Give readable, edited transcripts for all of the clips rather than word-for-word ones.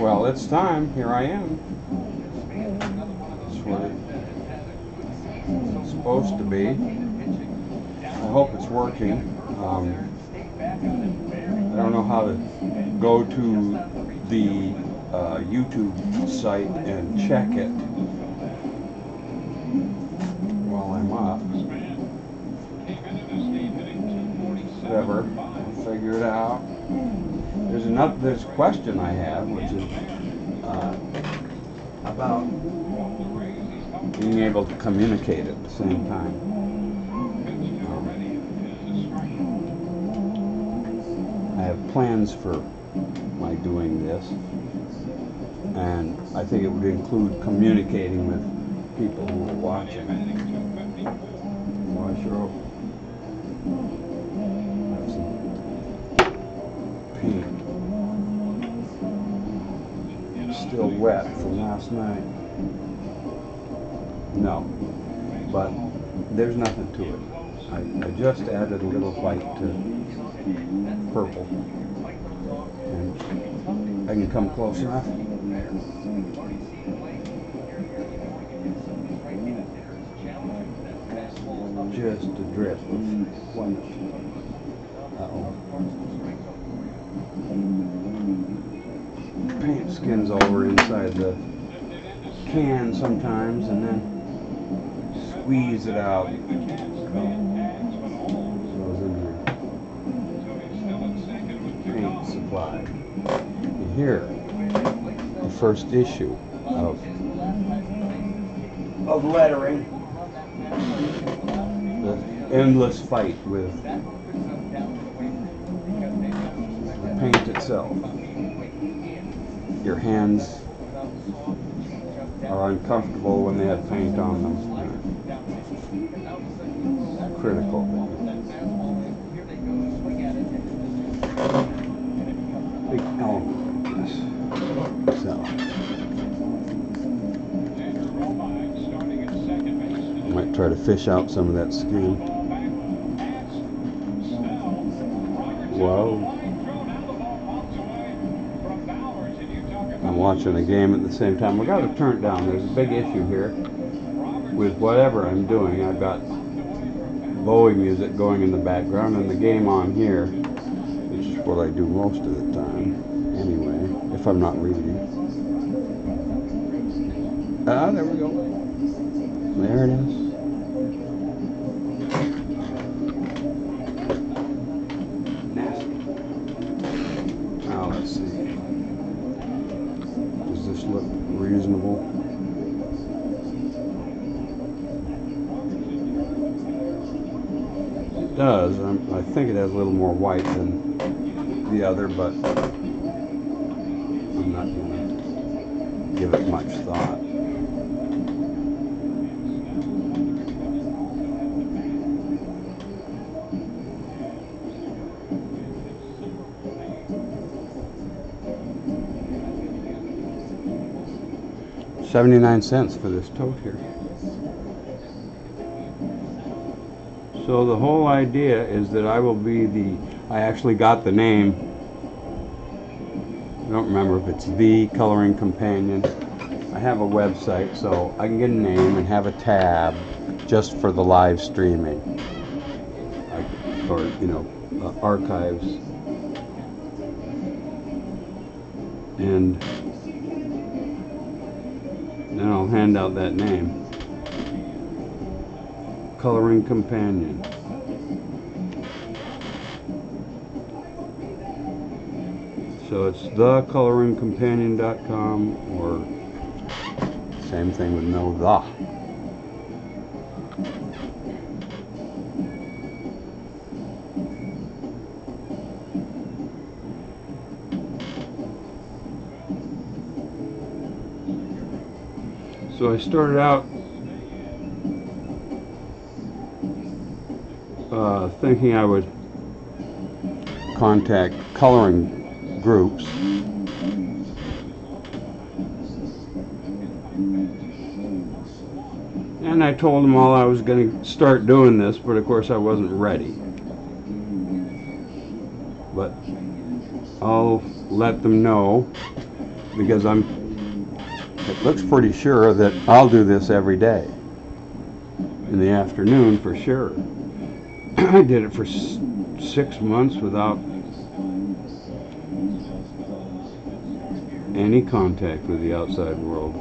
Well, it's time. Here I am. That's what it's supposed to be. I hope it's working. I don't know how to go to the YouTube site and check it while I'm up. Whatever, I'll figure it out. There's a question I have, which is about being able to communicate at the same time. I have plans for my doing this, and I think it would include communicating with people who are watching. Well, I sure hope I have some paint still wet from last night. No, but there's nothing to it. I just added a little white to purple, and I can come close enough. Just a drip of white. Uh-oh. Paint skins over inside the can sometimes, and then squeeze it out. Goes in the paint supply. And here, the first issue of lettering. The endless fight with the paint itself. Your hands are uncomfortable when they have paint on them. Critical. Big element like this. So I might try to fish out some of that skin. Whoa. I'm watching a game at the same time. We've got to turn it down. There's a big issue here with whatever I'm doing. I've got Bowie music going in the background and the game on here, which is what I do most of the time anyway, if I'm not reading. Ah, there we go. There it is. Nasty. Now let's see. Does this look reasonable? It does. I think it has a little more white than the other, but I'm not going to give it much thought. $0.79 for this tote here. So the whole idea is that I will be I actually got the name. I don't remember if it's The Coloring Companion. I have a website, so I can get a name and have a tab just for the live streaming. Or, you know, archives. And then I'll hand out that name. Coloring Companion. So it's thecoloringcompanion.com, or same thing with no the. So I started out thinking I would contact coloring groups, and I told them all I was going to start doing this, but of course I wasn't ready. But I'll let them know because it looks pretty sure that I'll do this every day in the afternoon for sure. I did it for 6 months without any contact with the outside world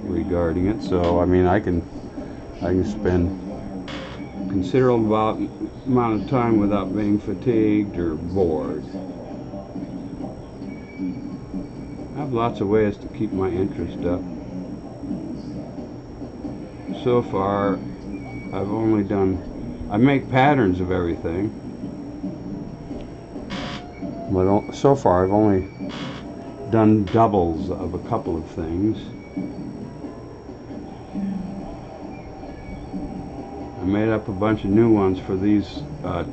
regarding it. So I mean, I can spend considerable amount of time without being fatigued or bored. I have lots of ways to keep my interest up. So far, I make patterns of everything, but so far I've only done doubles of a couple of things. I made up a bunch of new ones for these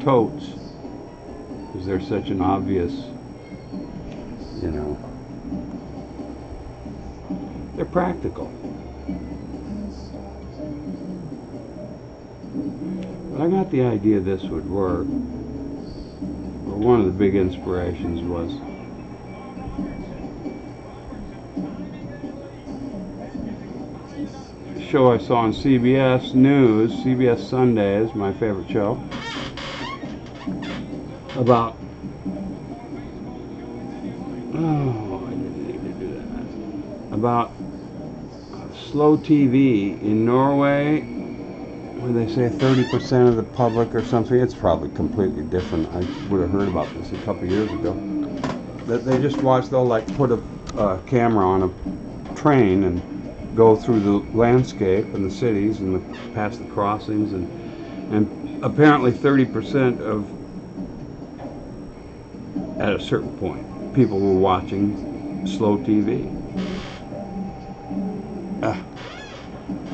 totes because they're such an obvious, you know, they're practical. But I got the idea this would work. But one of the big inspirations was a show I saw on CBS News, CBS Sundays, my favorite show, about, oh, I didn't need to do that, about slow TV in Norway, where they say 30% of the public or something. It's probably completely different. I would have heard about this a couple years ago. That they just watch, they'll like put a camera on a train and go through the landscape and the cities and past the crossings, and apparently 30% of, at a certain point, people were watching slow TV.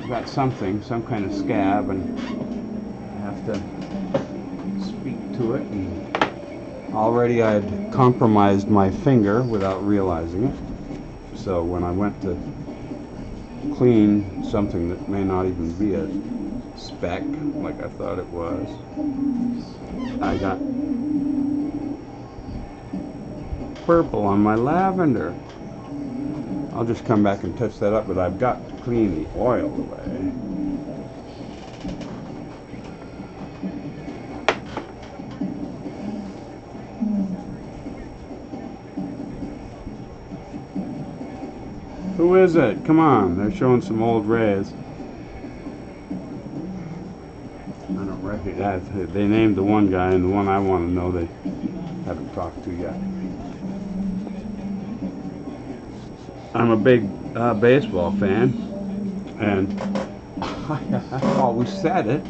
Got something, some kind of scab, and I have to speak to it. And already I had compromised my finger without realizing it. So when I went to clean something that may not even be a speck like I thought it was, I got purple on my lavender. I'll just come back and touch that up, but I've got to clean the oil away. Who is it? Come on, they're showing some old rays. I don't recognize. They named the one guy, and the one I want to know they haven't talked to yet. I'm a big baseball fan, and I always said it,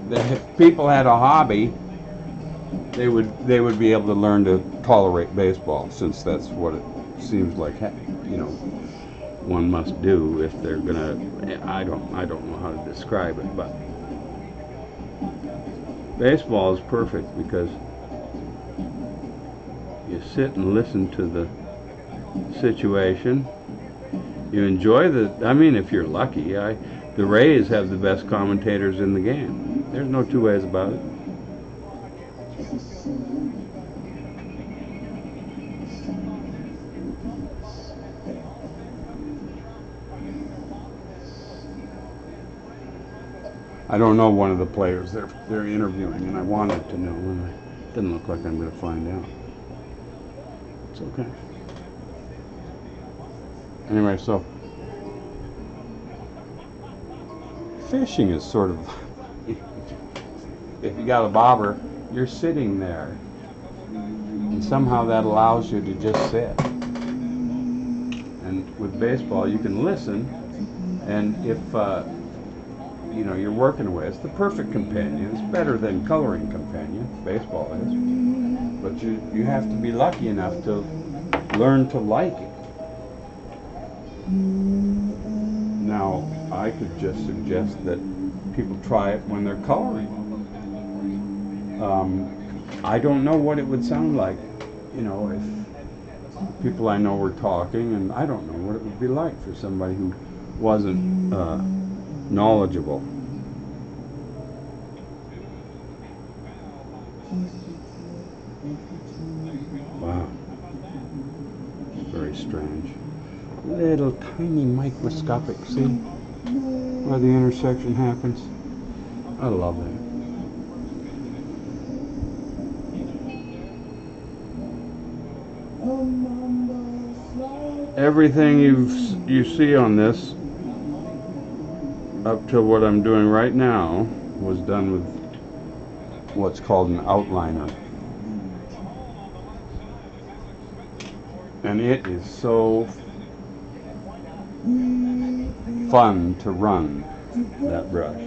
that if people had a hobby, they would be able to learn to tolerate baseball, since that's what it seems like, you know, one must do if they're gonna. I don't know how to describe it, but baseball is perfect because you sit and listen to the situation. You enjoy I mean, if you're lucky. The Rays have the best commentators in the game. There's no two ways about it. I don't know one of the players they're interviewing, and I wanted to know, and it doesn't look like I'm going to find out. It's okay. Anyway, so fishing is sort of, if you got a bobber, you're sitting there, and somehow that allows you to just sit. And with baseball, you can listen, and if you know, you're working away, it's the perfect companion. It's better than coloring companion, baseball is, but you have to be lucky enough to learn to like it. Now, I could just suggest that people try it when they're coloring. I don't know what it would sound like, you know, if people I know were talking, and I don't know what it would be like for somebody who wasn't knowledgeable. Wow. very strange. Little tiny microscopic, see where the intersection happens? I love that. Everything you see on this, up to what I'm doing right now, was done with what's called an outliner. And it is so fun to run that brush.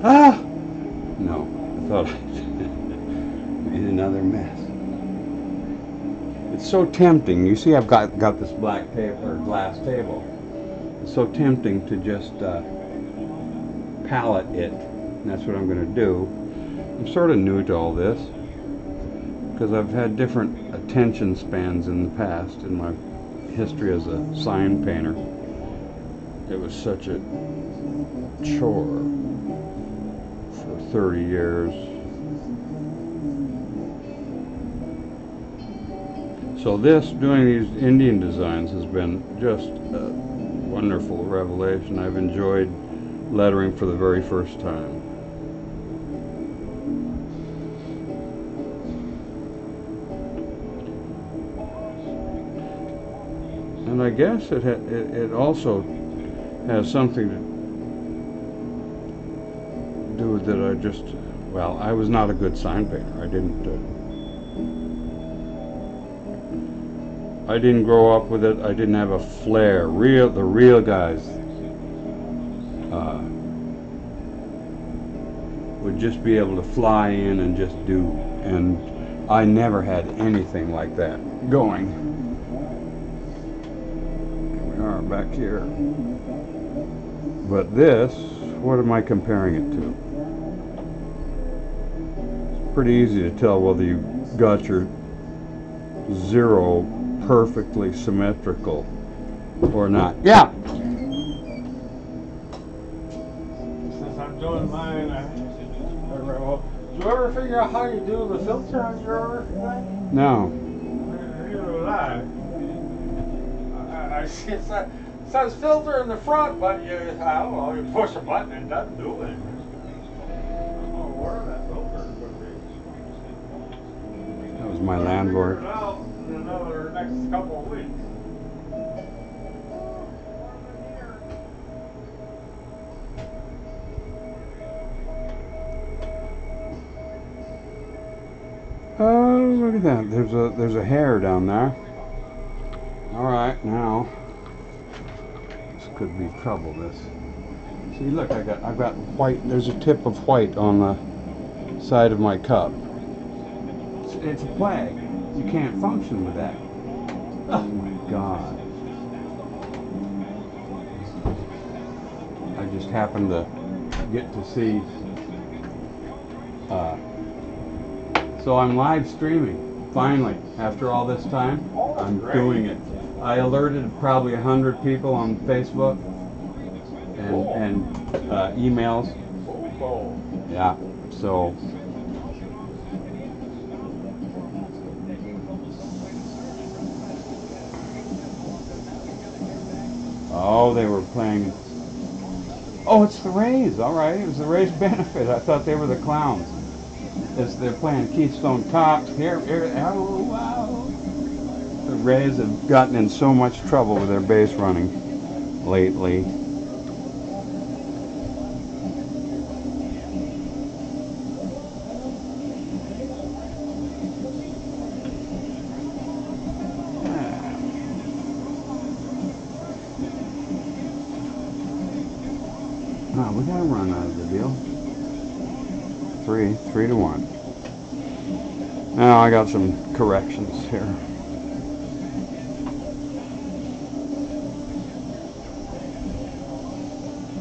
Ah! No, I thought I made another mess. It's so tempting. You see, I've got this black table or glass table. It's so tempting to just palette it. And that's what I'm going to do. I'm sort of new to all this because I've had different attention spans in the past in my history as a sign painter. It was such a chore for 30 years. So this, doing these Indian designs, has been just a wonderful revelation. I've enjoyed lettering for the very first time. And I guess it also has something to do with that. Well, I was not a good sign painter. I didn't grow up with it. I didn't have a flair. The real guys would just be able to fly in and just do. And I never had anything like that going. Here we are back here. But this, what am I comparing it to? It's pretty easy to tell whether you got your zero perfectly symmetrical or not. Yeah. Since I'm doing mine, well, do you ever figure out how you do the filter on your thing? No. Neither do I see it says filter in the front, but I don't know, you push a button and it doesn't do it. I don't know where that filter is going to be. That was my landlord. Figure it out in another next couple of weeks. Oh, look at that. There's a hair down there. All right, now this could be trouble. This. See, look, I've got white. There's a tip of white on the side of my cup. It's a plague. You can't function with that. Oh my God. I just happened to get to see. So I'm live streaming, finally, after all this time. I'm doing it. I alerted probably 100 people on Facebook and emails. Yeah, so. Oh, they were playing. Oh, it's the Rays. All right, it was the Rays' benefit. I thought they were the Clowns. As they're playing Keystone Cops. Here, oh wow! The Rays have gotten in so much trouble with their base running lately. we got a run out of the deal. 3-1. Now I got some corrections here.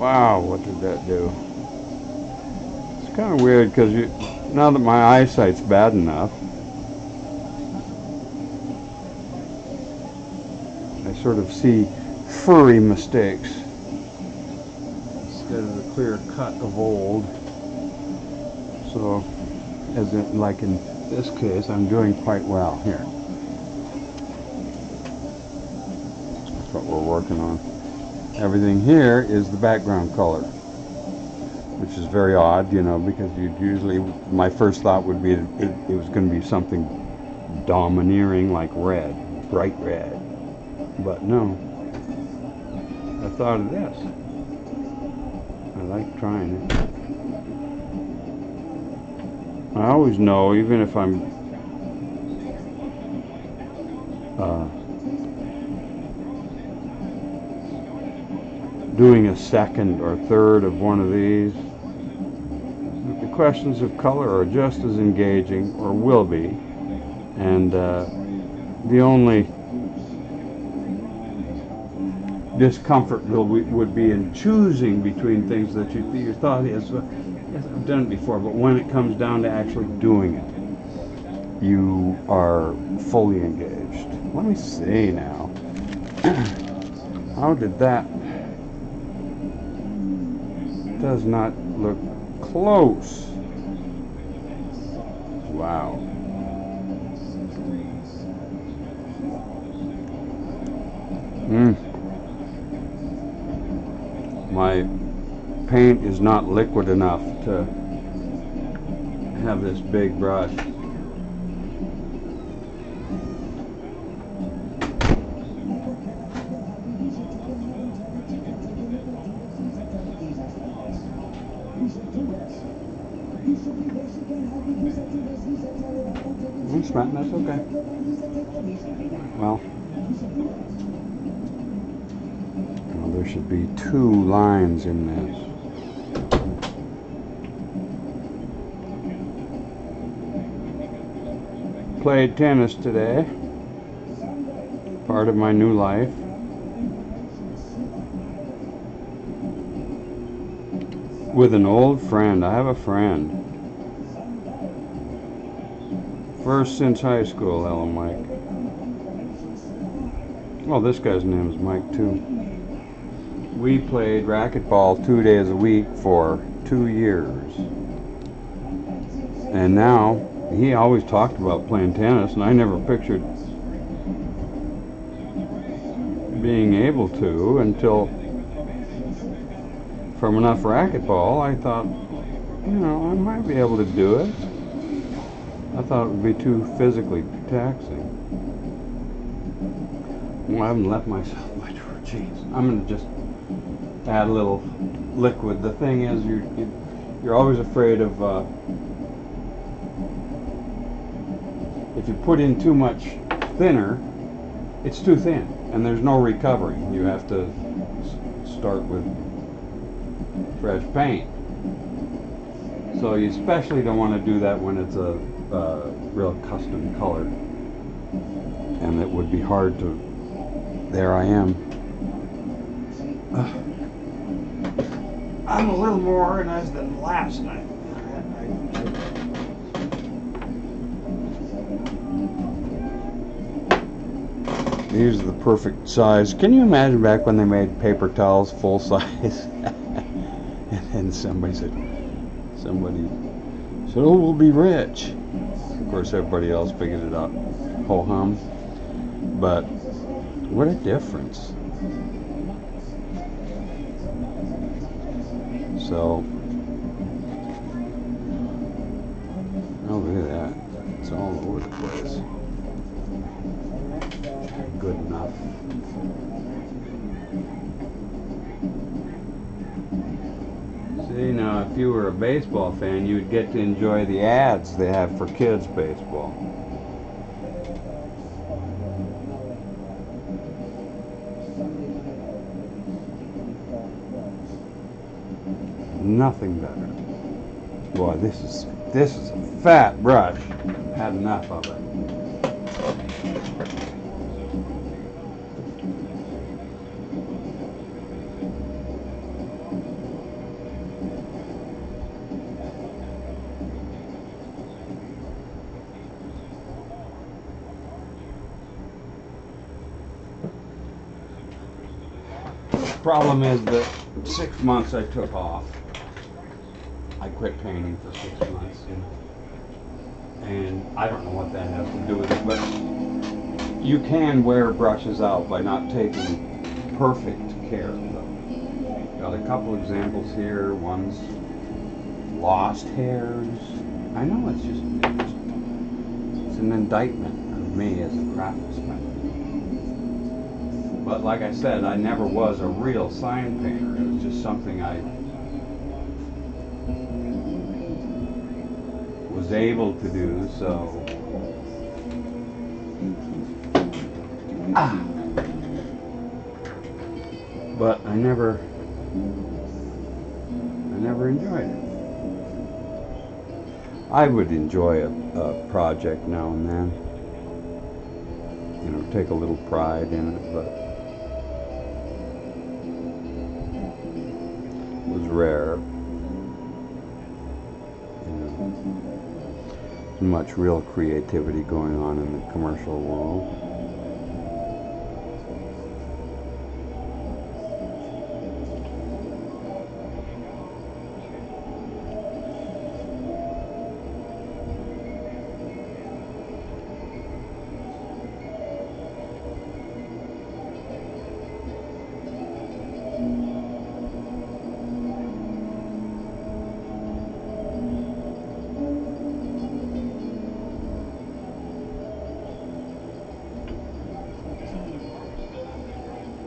Wow, what did that do? It's kind of weird because now that my eyesight's bad enough, I sort of see furry mistakes instead of the clear cut of old. So, as in, like in this case, I'm doing quite well here. That's what we're working on. Everything here is the background color, which is very odd, you know, because you'd usually, my first thought would be it was going to be something domineering like red, bright red. But no, I thought of this. I like trying it. I always know, even if I'm doing a second or third of one of these, the questions of color are just as engaging, or will be, and the only discomfort would be in choosing between things that you thought is, yes, I've done it before, but when it comes down to actually doing it, you are fully engaged. Let me see now. How did that? Does not look close. Wow. My paint is not liquid enough to have this big brush. That's okay. Well, there should be 2 lines in this. Played tennis today. Part of my new life. With an old friend. I have a friend. First since high school, hello Mike. Well, this guy's name is Mike too. We played racquetball 2 days a week for 2 years. And now, he always talked about playing tennis, and I never pictured being able to until, from enough racquetball, I thought, you know, I might be able to do it. I thought it would be too physically taxing. Well, I haven't left myself much for a chance. I'm going to just add a little liquid. The thing is, you're always afraid of if you put in too much thinner, it's too thin, and there's no recovery. You have to start with fresh paint. So you especially don't want to do that when it's a real custom color, and it would be hard to. There I am. I'm a little more organized than last night. These are the perfect size. Can you imagine back when they made paper towels full size? And then somebody said, oh, we'll be rich. Of course, everybody else figured it out. Ho hum. But what a difference. So, oh, look at that. It's all over the place. Good enough. See, now if you were a baseball fan, you would get to enjoy the ads they have for kids baseball. nothing better. Boy, this is a fat brush. Had enough of it. Problem is that 6 months I took off. I quit painting for 6 months, and I don't know what that has to do with it, but you can wear brushes out by not taking perfect care of them. Got a couple examples here. One's lost hairs. I know it's an indictment of me as a craftsman. But like I said, I never was a real sign painter. It was just something I was able to do, so but I never enjoyed it. I would enjoy a project now and then, you know, take a little pride in it, but it was rare. Much real creativity going on in the commercial world.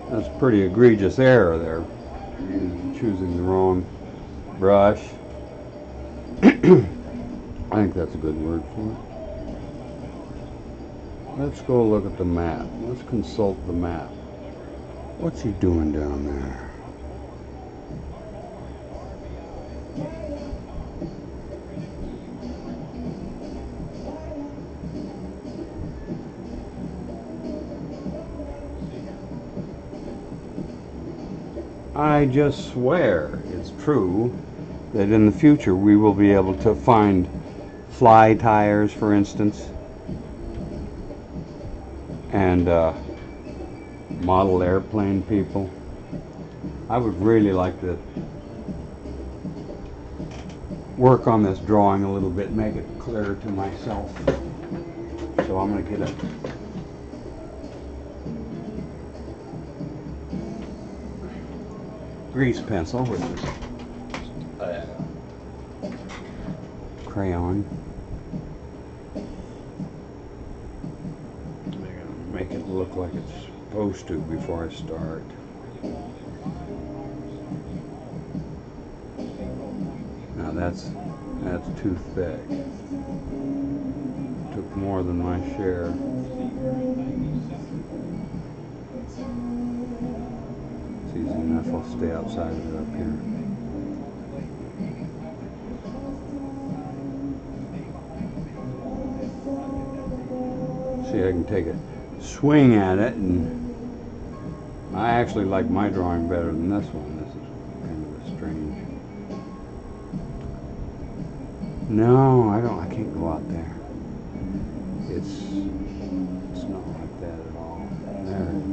That's pretty egregious error there. You're choosing the wrong brush. I think that's a good word for it. Let's go look at the map. Let's consult the map. What's he doing down there? I just swear it's true that in the future we will be able to find fly tires, for instance, and model airplane people. I would really like to work on this drawing a little bit, make it clearer to myself. So I'm going to get a grease pencil, which is crayon. I'm going to make it look like it's supposed to before I start. Now that's too thick. Took more than my share. It's easy enough. I'll stay outside of it up here. See, I can take a swing at it, and I actually like my drawing better than this one. This is kind of a strange. No, I can't go out there. It's not like that at all. There it is.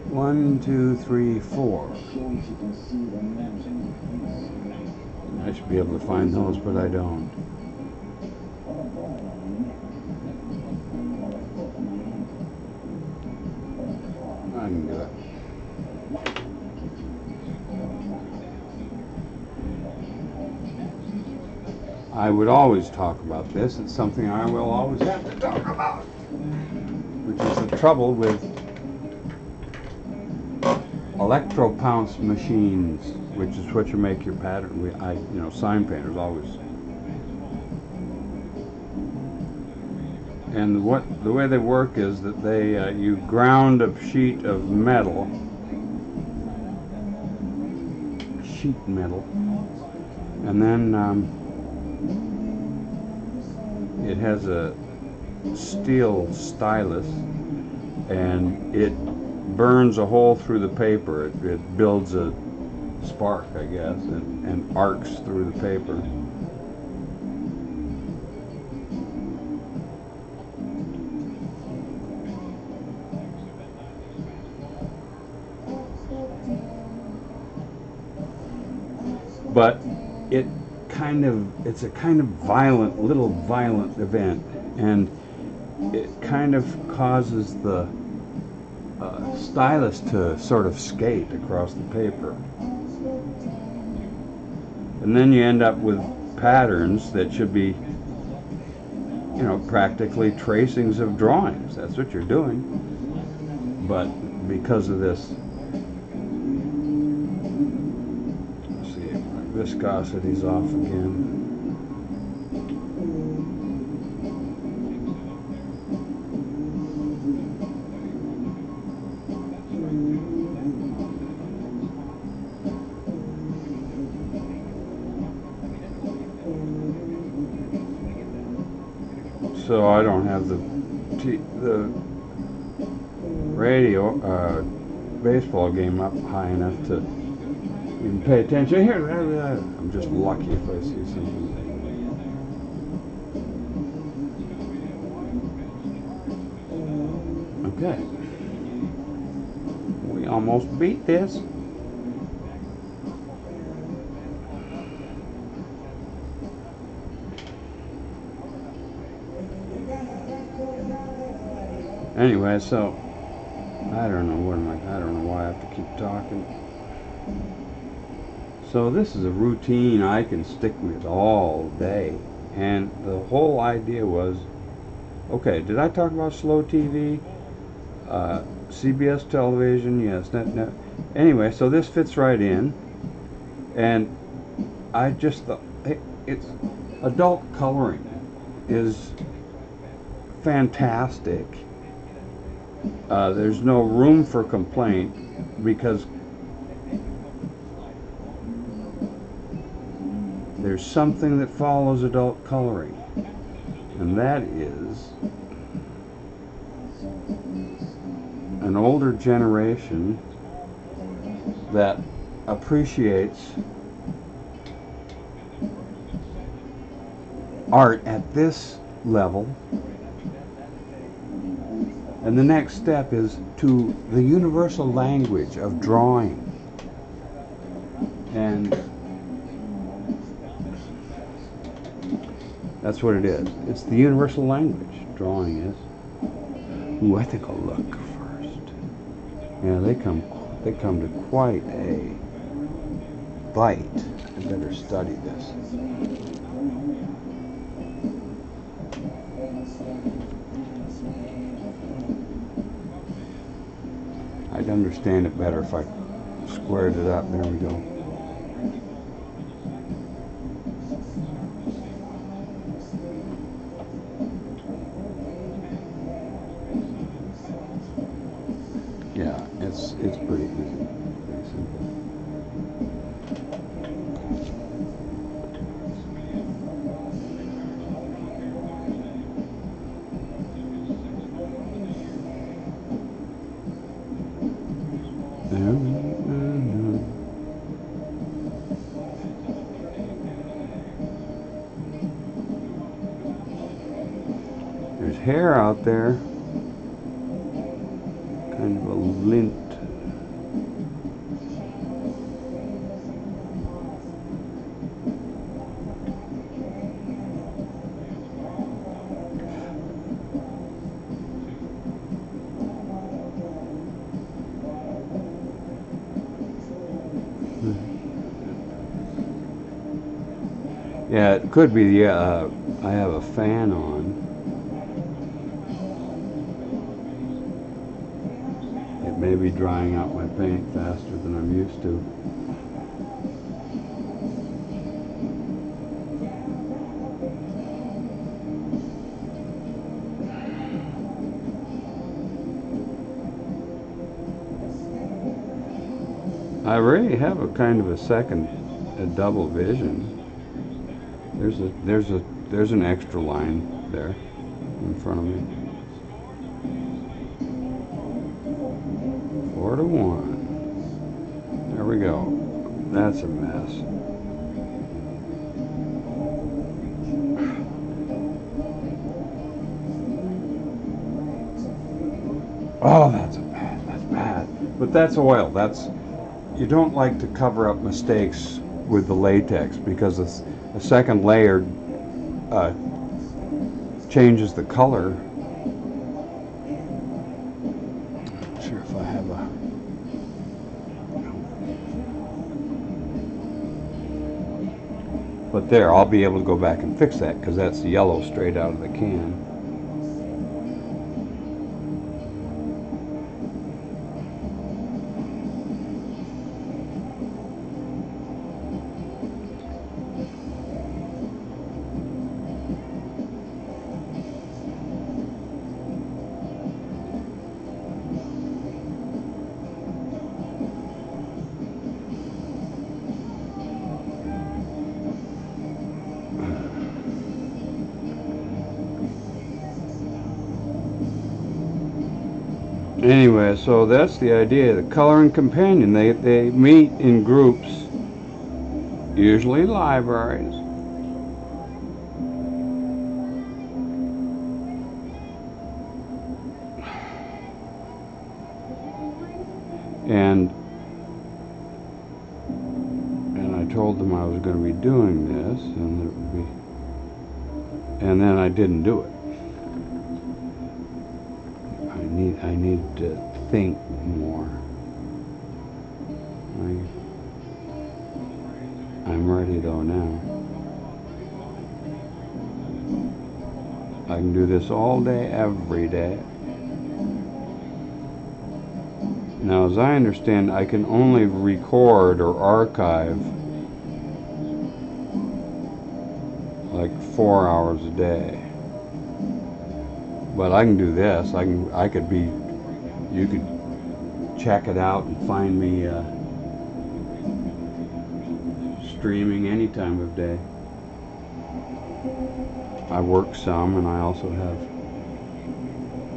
One, two, three, four. I should be able to find those, but I don't. I can do it. I would always talk about this. It's something I will always have to talk about, which is the trouble with electropounce machines which is what you make your pattern. Sign painters always. And the way they work is that you ground a sheet of metal, sheet metal, and then it has a steel stylus, and it burns a hole through the paper. It builds a spark, I guess, and arcs through the paper. But it's a kind of little violent event, and it kind of causes the stylus to sort of skate across the paper. And then you end up with patterns that should be, practically tracings of drawings. That's what you're doing. But because of this, let's see, my viscosity's off again. So I don't have the radio baseball game up high enough to even pay attention. Here, I'm just lucky if I see something. Okay, we almost beat this. Anyway, so I don't know why I have to keep talking. So this is a routine I can stick with all day, and the whole idea was, okay, did I talk about slow TV? CBS television, yes. No. Anyway, so this fits right in, and I just thought it's adult coloring is fantastic. There's no room for complaint because there's something that follows adult coloring, and that is an older generation that appreciates art at this level. And the next step is to the universal language of drawing. And that's what it is. It's the universal language, drawing is. Ooh, I think I'll look first. Yeah, they come to quite a bite. I better study this. I'd understand it better if I squared it up. There we go. Yeah, it's pretty easy, pretty simple. There's hair out there, kind of a lint. Yeah, it could be I have a fan on. It may be drying out my paint faster than I'm used to. I really have a kind of a double vision. There's an extra line there in front of me. 4-1. There we go. That's a mess. Oh, that's bad. That's bad. But that's oil. You don't like to cover up mistakes with the latex because a second layer changes the color. Not sure if I have a. But there, I'll be able to go back and fix that because that's yellow straight out of the can. Anyway, so that's the idea. The coloring companion, they meet in groups, usually libraries. And I told them I was going to be doing this, and then I didn't do it. I need to think more. I'm ready though now. I can do this all day, every day. Now, as I understand, I can only record or archive like 4 hours a day. But I can do this. You could check it out and find me streaming any time of day. I work some and I also have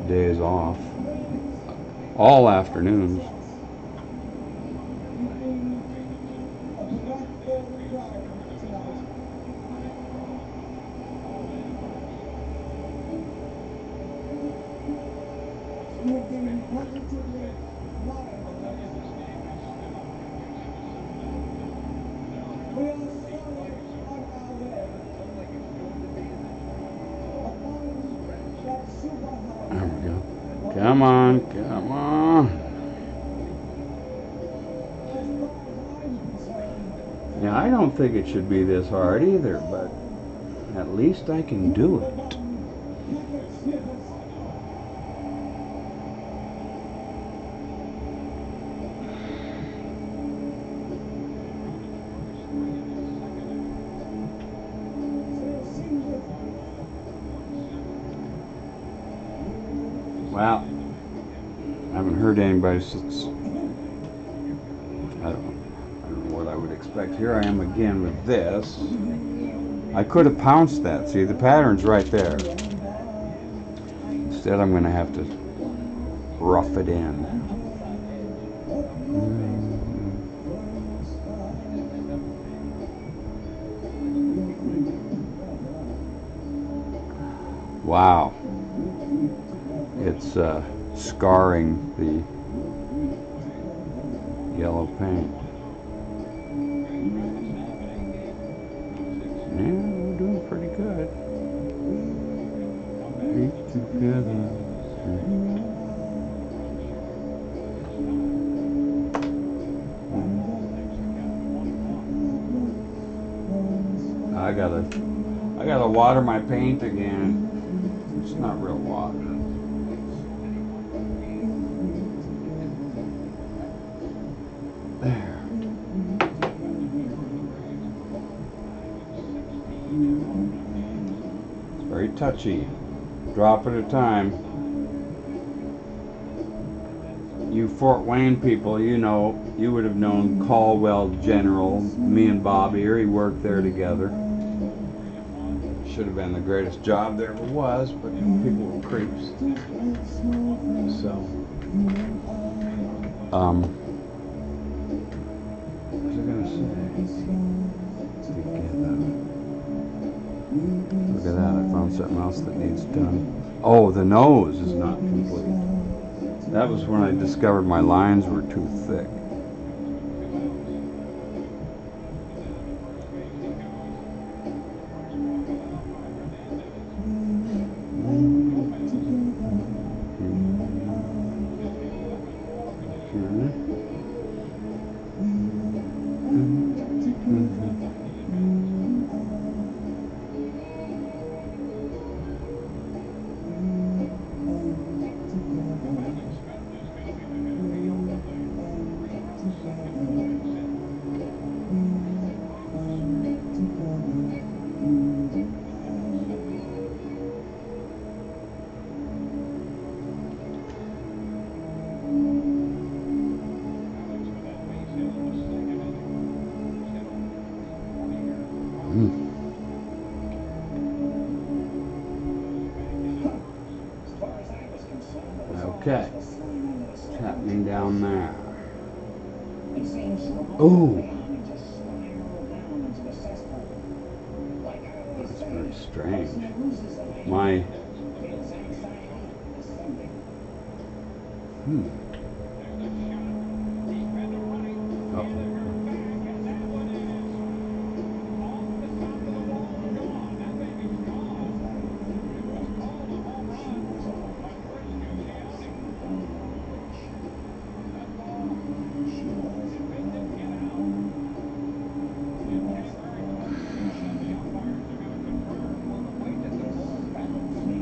days off. All afternoons. There we go. Come on, come on. Yeah, I don't think it should be this hard either, but at least I can do it. Well, I haven't heard anybody since, I don't know what I would expect. Here I am again with this. I could have pounced that. See, the pattern's right there. Instead, I'm going to have to rough it in. Wow. It's scarring the yellow paint. Yeah, we're doing pretty good. Eat together. I gotta water my paint again. It's not real water. There. It's very touchy. Drop at a time. you Fort Wayne people, you know, you would have known Caldwell General. Me and Bob Erie worked there together. Should have been the greatest job there ever was, but people were creeps. So, what was I gonna say? Look at that! I found something else that needs done. Oh, the nose is not complete. That was when I discovered my lines were too thick. Okay, what's happening down there? Oh, that's very strange. My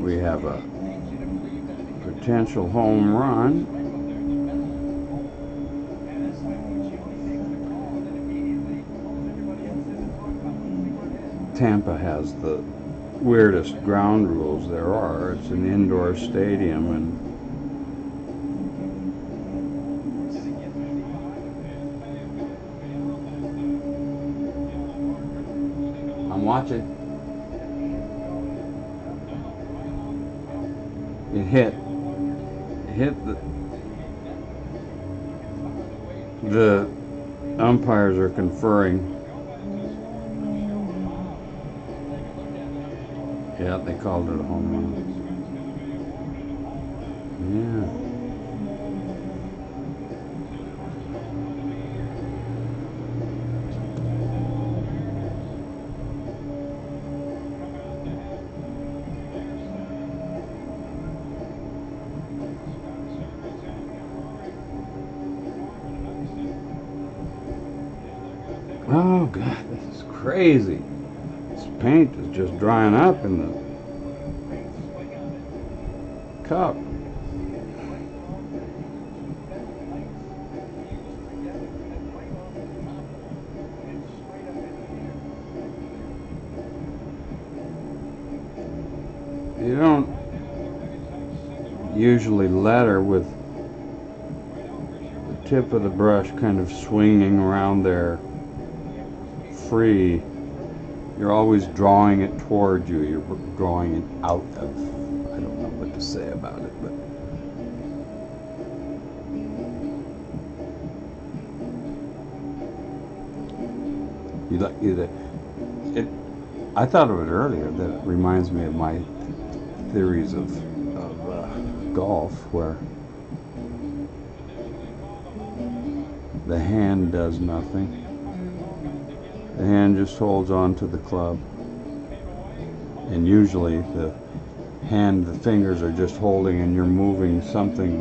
we have a potential home run. Tampa has the weirdest ground rules there are. It's an indoor stadium, and I'm watching. It hit the umpires are conferring. Yeah, they called it a home run. Yeah. Oh God, this is crazy. This paint is just drying up in the cup. You don't usually letter with the tip of the brush kind of swinging around there free. You're always drawing it toward you. You're drawing it out of. I don't know what to say about it, but it. I thought of it earlier that it reminds me of my theories of golf, where the hand does nothing. The hand just holds on to the club, and usually the fingers are just holding, and you're moving something,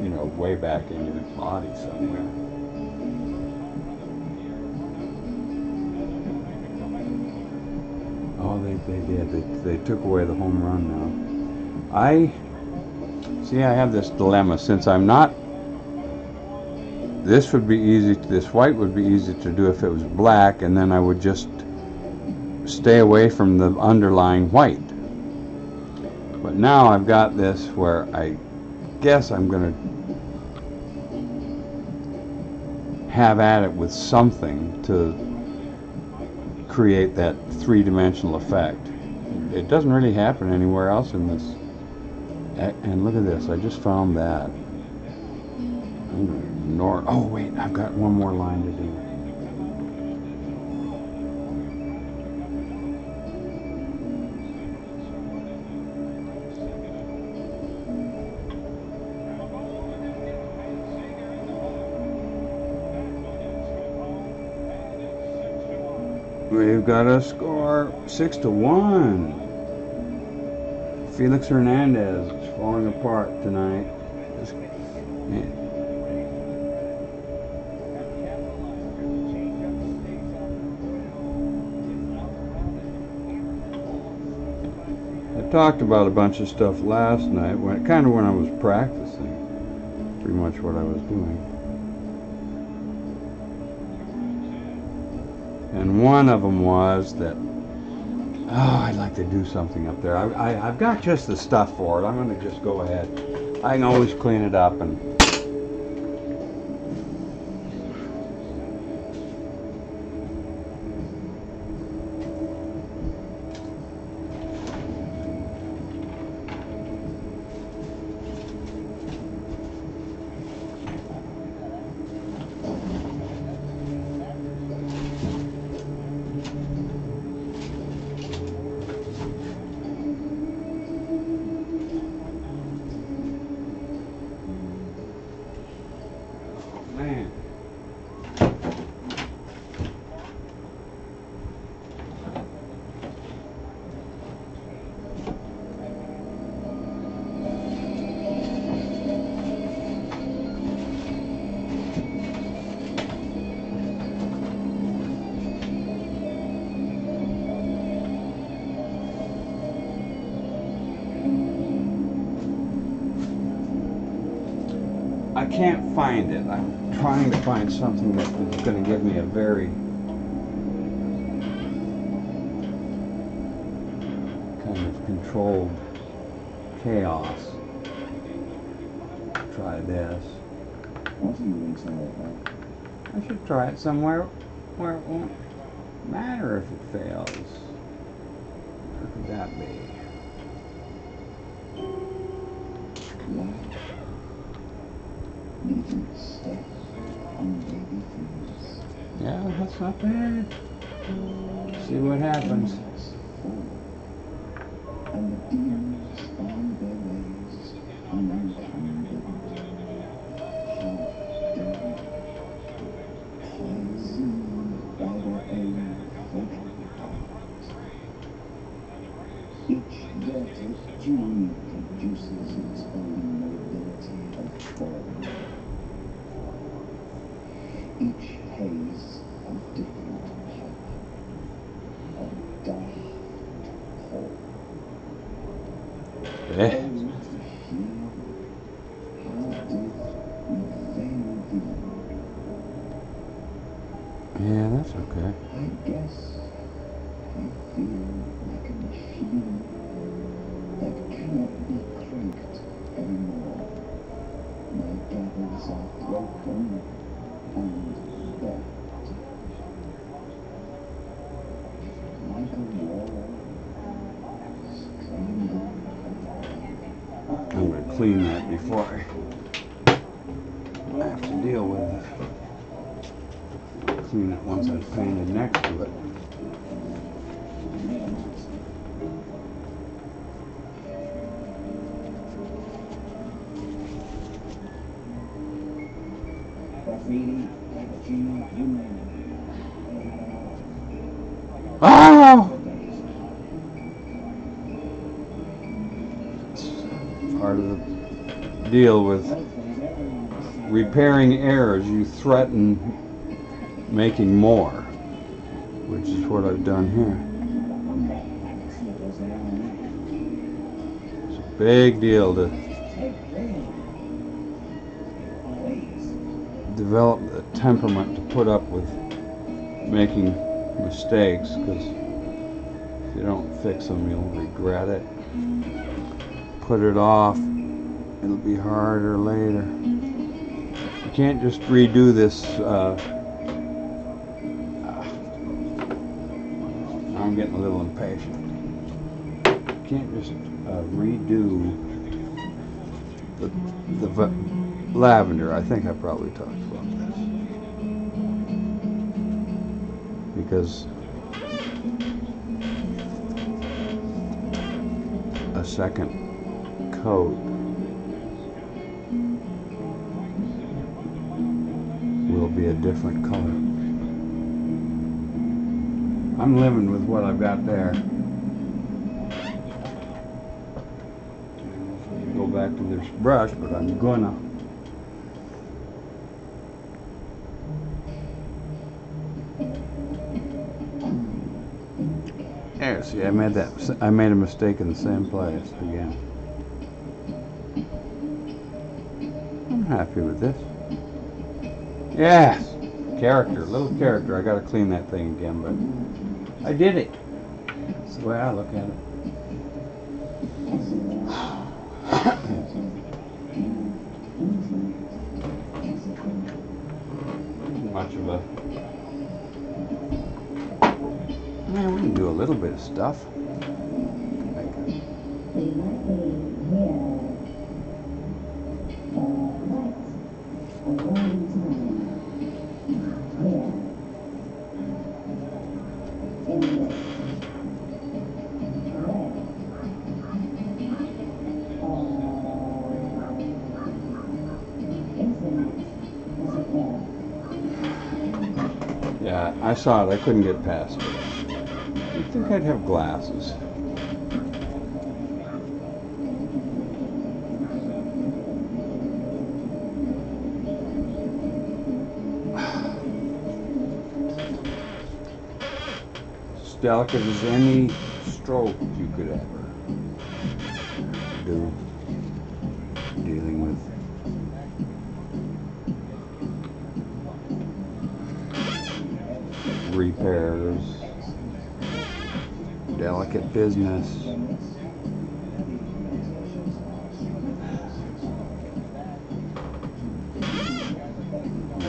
you know, way back in your body somewhere. Oh, they did. They took away the home run now. I have this dilemma. Since I'm not, this would be easy, this white would be easy to do if it was black, and then I would just stay away from the underlying white. But now I've got this where I guess I'm going to have at it with something to create that three-dimensional effect. It doesn't really happen anywhere else in this. And look at this, I just found that. I'm going to ignore it. Oh wait, I've got one more line to do. We've got a score 6-1. Felix Hernandez is falling apart tonight. I talked about a bunch of stuff last night, kind of when I was practicing. Pretty much what I was doing. And one of them was that, oh, I'd like to do something up there. I've got just the stuff for it. I'm going to just go ahead. I can always clean it up and man. I can't find it. I'm trying to find something that is going to give me a very kind of controlled chaos. Try this. What do you excited about? I should try it somewhere where it won't matter if it fails. Where could that be? Yeah, that's not bad. See what happens. And the demons find their ways unencumbered. Half-dead, poisoned by their own fatal heart. Each dirty gene produces its own nobility of form. Each haze of different type, of daft hope. Eh? Oh, to hear how did we fail thee? Yeah, that's okay. I guess I feel like a machine that cannot be cranked anymore. My gathers are broken and bent. Like a wall, strangled. I'm going to clean that before I have to deal with it. I'll clean it once I've painted next to it. Oh! Part of the deal with repairing errors, you threaten making more, which is what I've done here. It's a big deal to develop the temperament to put up with making mistakes, because if you don't fix them, you'll regret it. Put it off, it'll be harder later. can't just redo this. I'm getting a little impatient. Can't just redo the lavender. I think I probably talked about this because a second coat will be a different color. I'm living with what I've got there. Go back to this brush, but I'm gonna. There, see, I made a mistake in the same place again. I'm happy with this. Yes, character, little character. I gotta clean that thing again, but I did it. That's the way I look at it. Much of a man, we can do a little bit of stuff. Yeah, I saw it. I couldn't get past it. I think I'd have glasses. As delicate as any stroke you could ever do dealing with repairs, delicate business.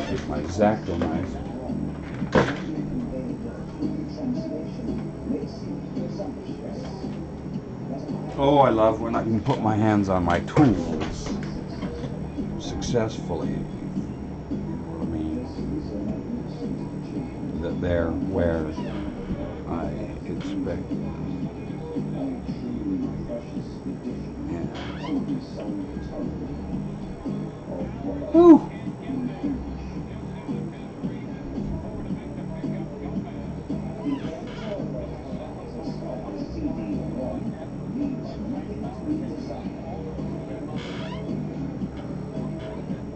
Get my X-Acto knife. Oh, I love when I can put my hands on my tools successfully. You know what I mean? That they're where I expect. Yeah. Whew.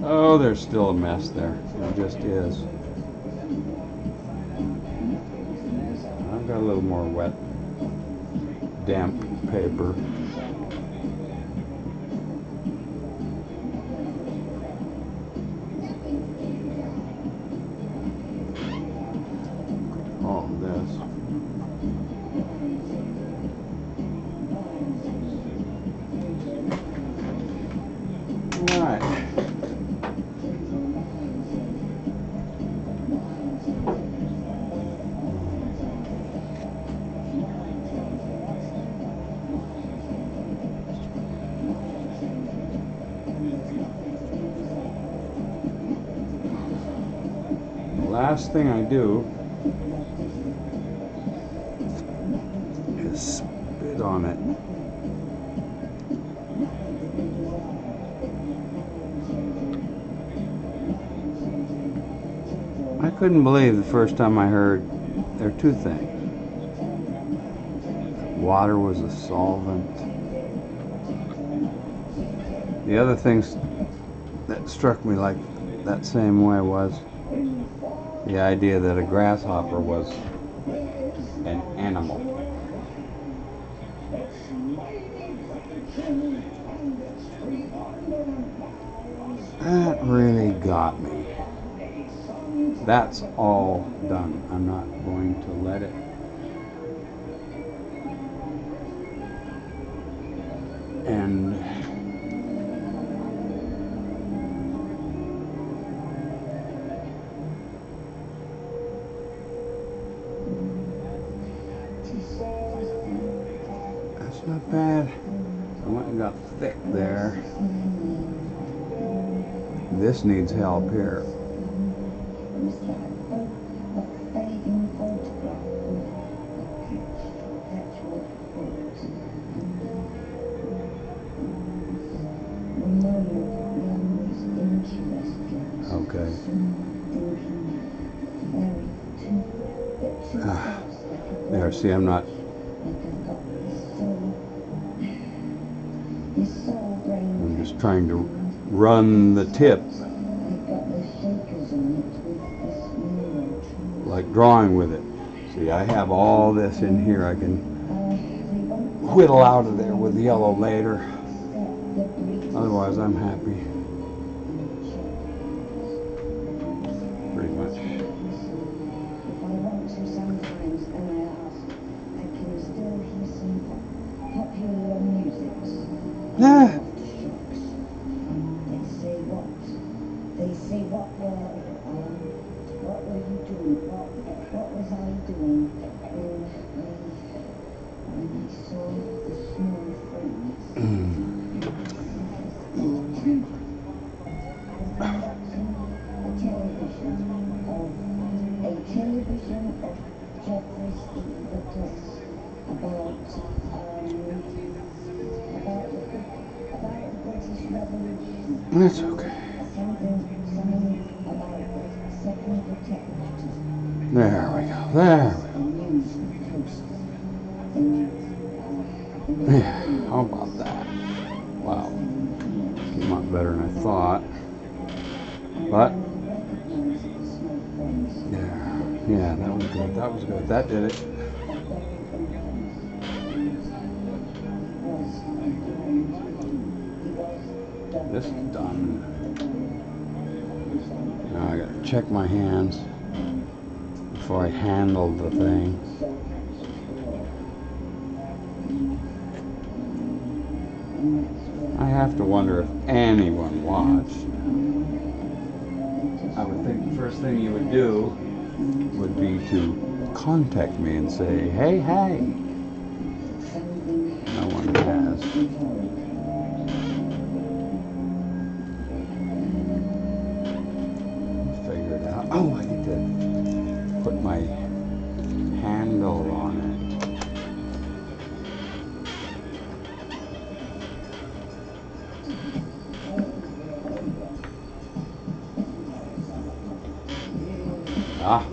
Oh, there's still a mess there. There just is. I've got a little more wet, damp paper. All of this. All right. Last thing I do is spit on it. I couldn't believe the first time I heard there are two things. Water was a solvent. The other things that struck me like that same way was the idea that a grasshopper was an animal. That really got me. That's all done. I'm not going to let it and Not bad. I went and got thick there. This needs help here. Okay. There, see, I'm not. I'm just trying to run the tip. Like drawing with it. See, I have all this in here. I can whittle out of there with yellow later. Otherwise, I'm happy. Pretty much. Ah. They say what were you doing? What was I doing when I saw the small friends? A television of Jeffrey's in the press about the British Revolution. That's okay. Something about the second protectorate. There we go. There we go. Yeah, how about that? Wow. Came out better than I thought. But yeah, that was good. That was good. That did it. This is done. Now I gotta check my hands before I handle the thing. I have to wonder if anyone watched. I would think the first thing you would do would be to contact me and say, hey, hey. No one has. Figure it out. Oh, I get to put my handle on it. Ah,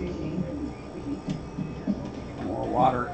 more water.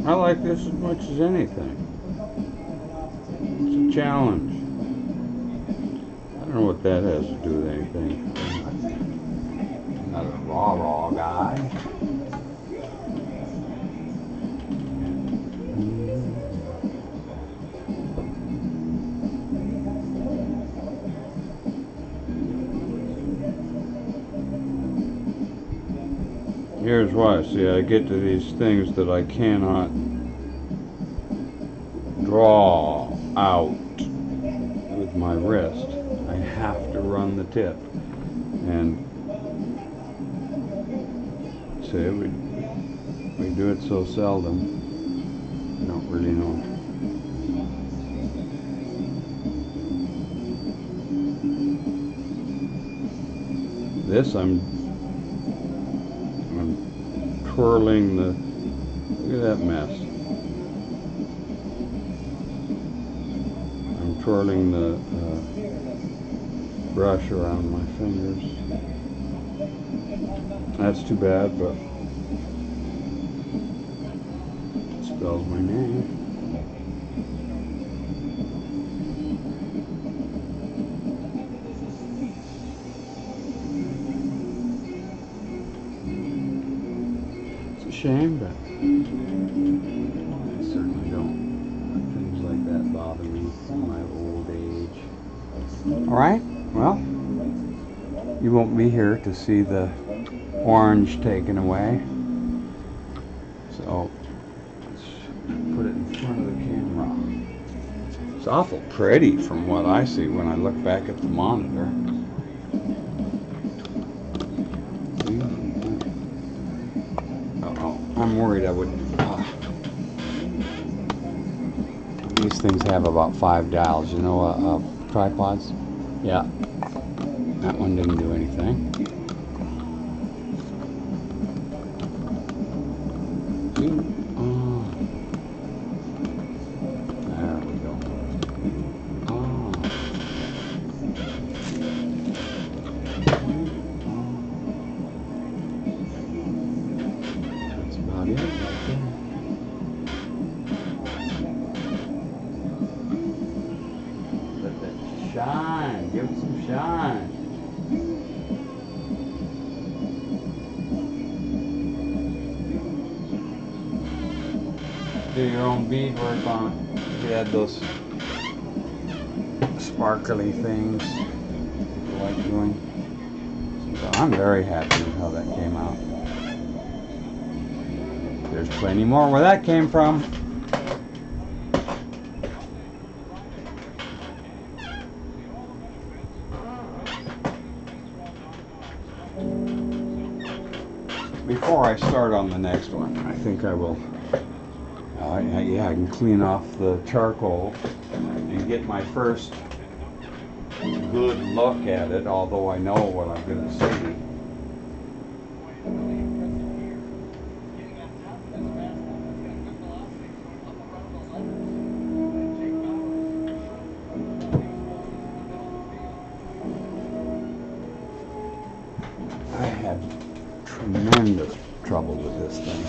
I like this as much as anything. It's a challenge. I don't know what that has to do with anything. I'm not a raw guy. Here's why. See, I get to these things that I cannot draw out with my wrist. I have to run the tip. And see, we do it so seldom. I don't really know. This I'm twirling the, look at that mess. I'm twirling the brush around my fingers. That's too bad, but spells my name. It's a shame, but I certainly don't let things like that bother me in my old age. Alright, well, you won't be here to see the orange taken away. So, let's put it in front of the camera. It's awful pretty from what I see when I look back at the monitor. Uh-oh, I'm worried I would... These things have about 5 dials, you know, tripods? Yeah. That one didn't do anything. There we go. That's about it right there. Let that shine. Give it some shine. Do your own beadwork on it. You had those sparkly things people like doing. So I'm very happy with how that came out. There's plenty more where that came from. Before I start on the next one, I think I will yeah, I can clean off the charcoal and get my first good look at it, although I know what I'm going to see. I had tremendous trouble with this thing.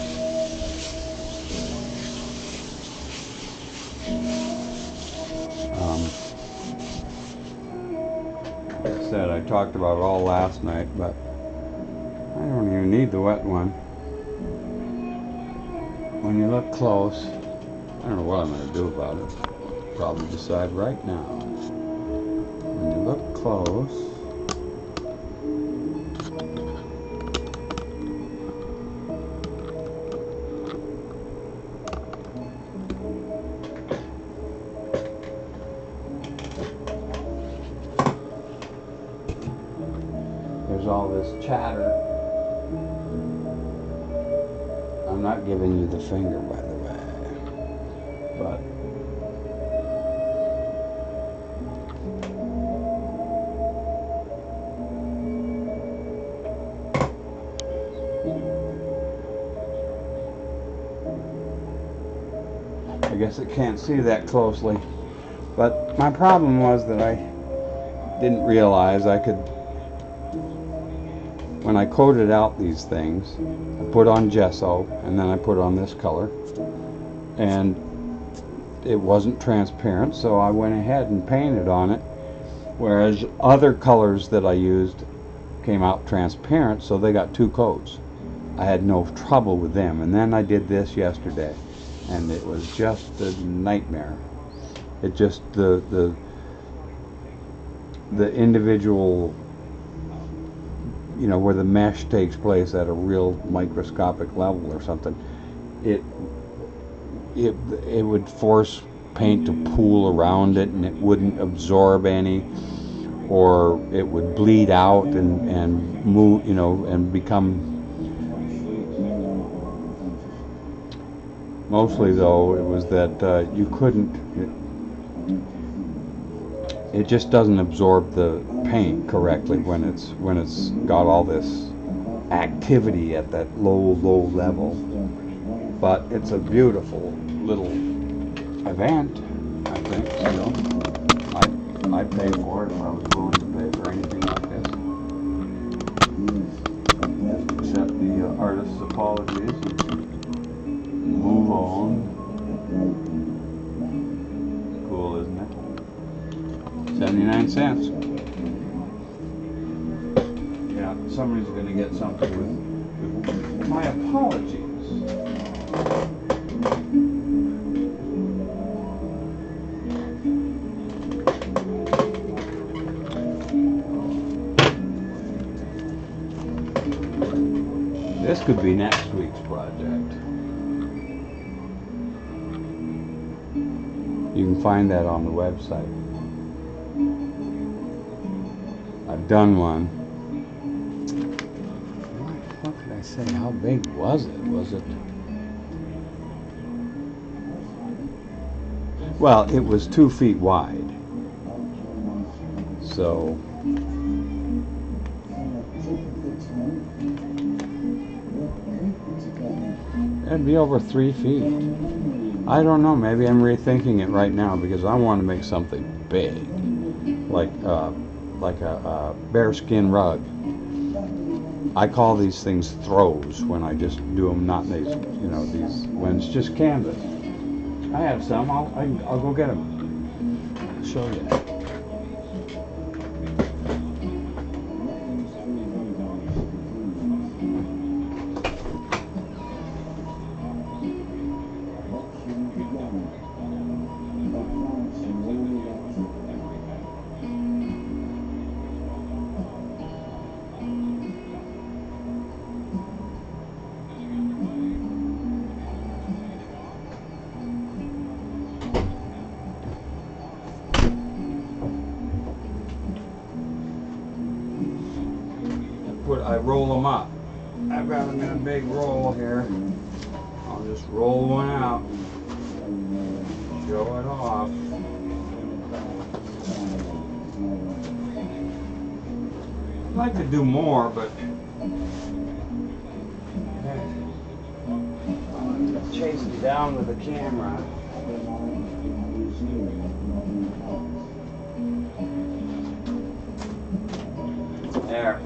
Like I said, I talked about it all last night, but I don't even need the wet one. When you look close, I don't know what I'm going to do about it. Probably decide right now. When you look close, there's all this chatter. I'm not giving you the finger, by the way, but I guess it can't see that closely. But my problem was that I didn't realize I could, when I coated out these things, I put on gesso and then I put on this color, and it wasn't transparent, so I went ahead and painted on it, whereas other colors that I used came out transparent, so they got 2 coats. I had no trouble with them. And then I did this yesterday, and it was just a nightmare. It just, the individual, you know, where the mesh takes place at a real microscopic level or something, it would force paint to pool around it, and it wouldn't absorb any, or it would bleed out and move, you know, and become. Mostly though, it was that you couldn't. It just doesn't absorb the paint correctly when it's got all this activity at that low level. But it's a beautiful little event, I think. So I'd pay for it if I was willing to pay for anything like this. Accept the artist's apologies. Move on. Cool, isn't it? 79 cents. Yeah, somebody's going to get something with my apologies. This could be next week's project. You can find that on the website. I've done one. What could I say? How big was it? Was it? Well, it was 2 feet wide. So it'd be over 3 feet. I don't know, maybe I'm rethinking it right now because I want to make something big. Like a bearskin rug. I call these things throws when I just do them, not these, you know, these, when it's just canvas. I have some, I'll go get them. I'll show you. I roll them up. I've got them in a big roll here. I'll just roll one out. Show it off. I'd like to do more, but I'm chasing down with the camera. There.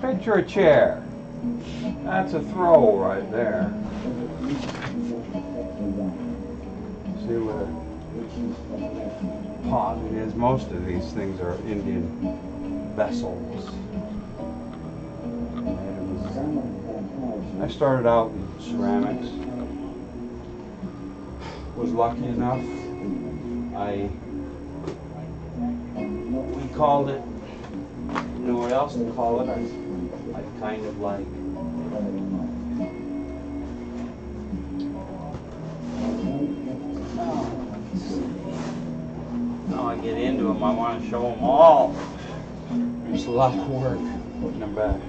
Picture a chair. That's a throw right there. See what a pot it is. Most of these things are Indian vessels. I started out in ceramics. Was lucky enough. We called it, you know what else to call it? I kind of like. Now I get into them, I want to show them all. There's a lot of work putting them back.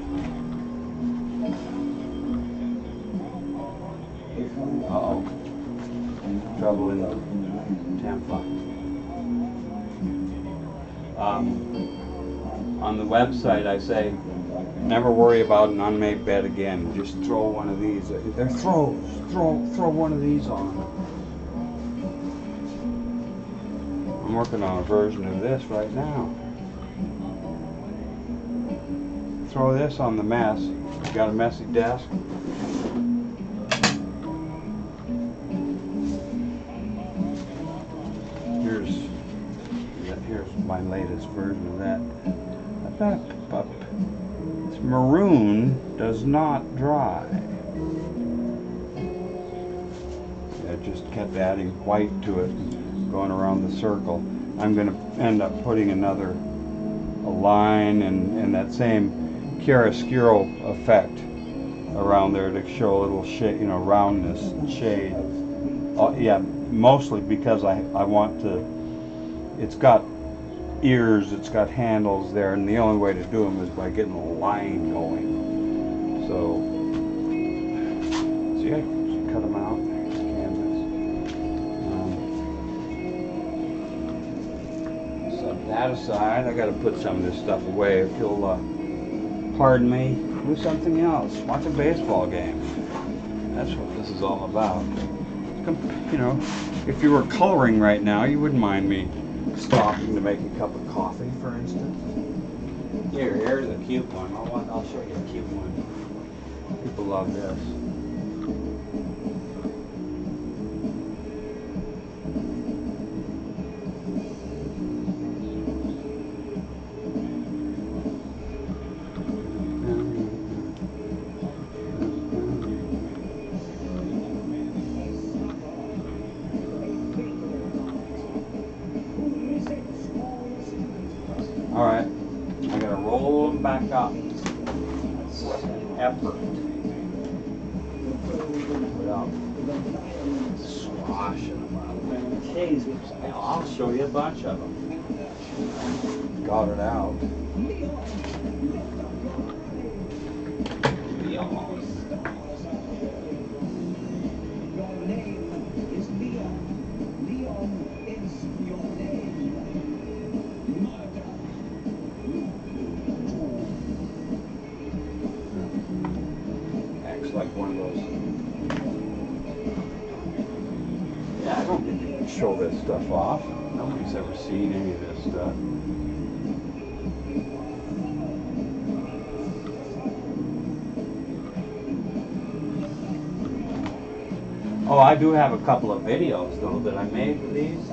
Uh-oh. Trouble in the Tampa. On the website I say, never worry about an unmade bed again. Just throw one of these. They're throws. Throw one of these on. I'm working on a version of this right now. Throw this on the mess. You got a messy desk? Here's my latest version of that. This maroon does not dry. I just kept adding white to it, going around the circle. I'm going to end up putting a line and that same chiaroscuro effect around there to show a little shade, you know, roundness and shade. Yeah, mostly because I want to. It's got ears, it's got handles there, and the only way to do them is by getting a line going. So, see, I cut them out. There's canvas. Set that aside. I got to put some of this stuff away. If you'll pardon me, do something else. Watch a baseball game. That's what this is all about. you know, if you were coloring right now, you wouldn't mind me stopping to make a cup of coffee, for instance. Here's a cute one. I'll show you a cute one. People love this. All right, I gotta roll them back up. That's an effort. Without swashing them out. I'll show you a bunch of them. Got it out. Like one of those. Yeah, I don't get to show this stuff off. Nobody's ever seen any of this stuff. Oh, I do have a couple of videos though that I made with these.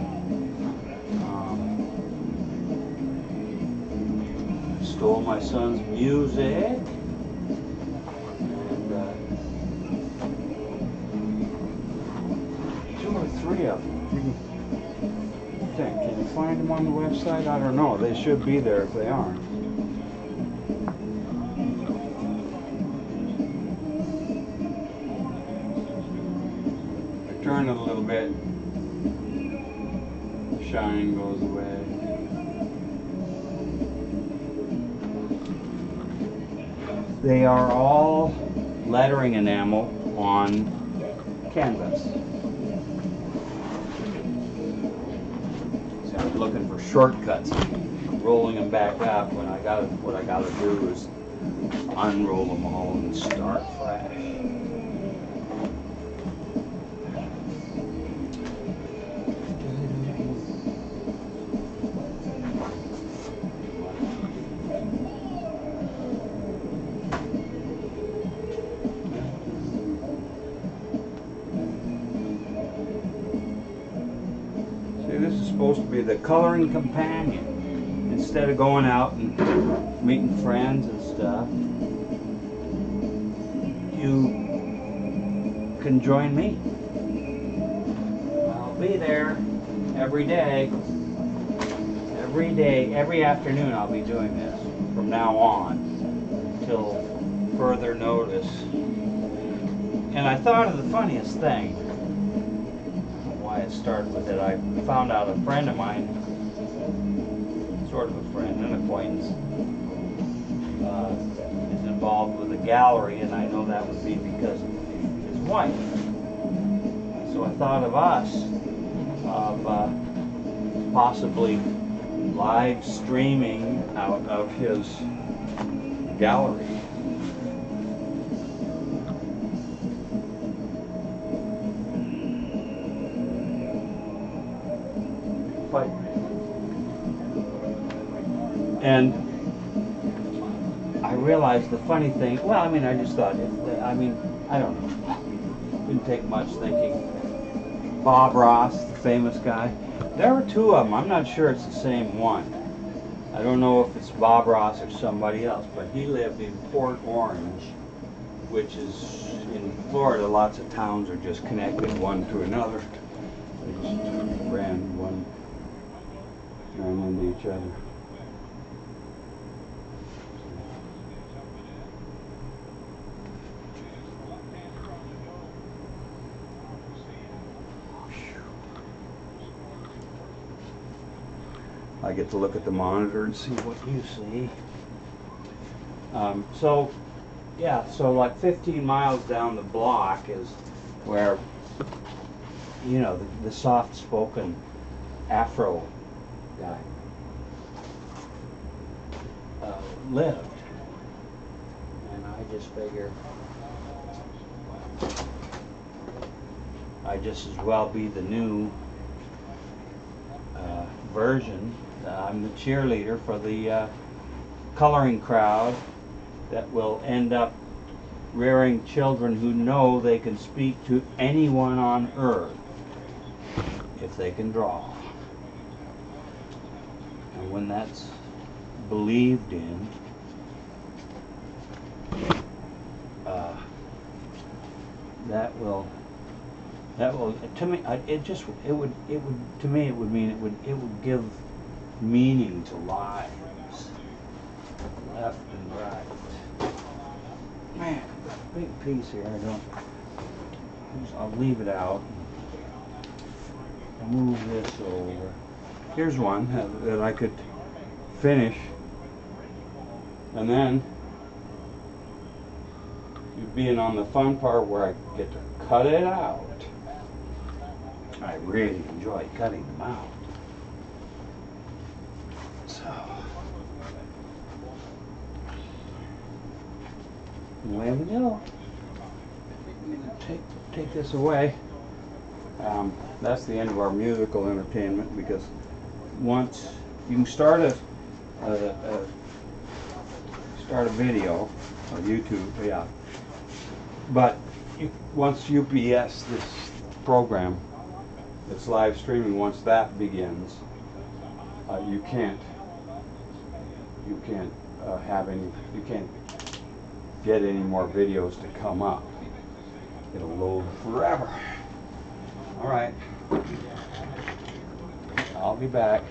Stole my son's music. Three of them. Can you find them on the website? I don't know. They should be there if they aren't. I turn it a little bit. The shine goes away. They are all lettering enamel on canvas. Looking for shortcuts, rolling them back up when what I gotta do is unroll them all and start fresh. This is supposed to be the coloring companion. Instead of going out and meeting friends and stuff, you can join me. I'll be there every day. Every afternoon I'll be doing this from now on until further notice. And I thought of the funniest thing. I started with it. I found out a friend of mine, sort of a friend, an acquaintance, is involved with a gallery, and I know that would be because of his wife. So I thought of us, of possibly live streaming out of his gallery. And I realized the funny thing, well, I mean, I just thought, I don't know. Didn't take much thinking. Bob Ross, the famous guy. There were two of them. I'm not sure it's the same one. I don't know if it's Bob Ross or somebody else, but he lived in Port Orange, which is in Florida. Lots of towns are just connected one to another. They just ran into each other. I get to look at the monitor and see what you see. So like 15 miles down the block is where, you know, the soft-spoken Afro guy lived. And I just figure I just as well be the new version. I'm the cheerleader for the coloring crowd that will end up rearing children who know they can speak to anyone on earth if they can draw. And when that's believed in, that will to me it would give meaning to lives left and right. Man, big piece here. I'll leave it out. Move this over. Here's one that I could finish, and then you're being on the fun part where I get to cut it out. I really enjoy cutting them out. So away we go. Take this away. That's the end of our musical entertainment, because once you can start a video on YouTube, yeah. But once UPS, this program, it's live streaming. Once that begins, you can't get any more videos to come up. It'll load forever. All right, I'll be back.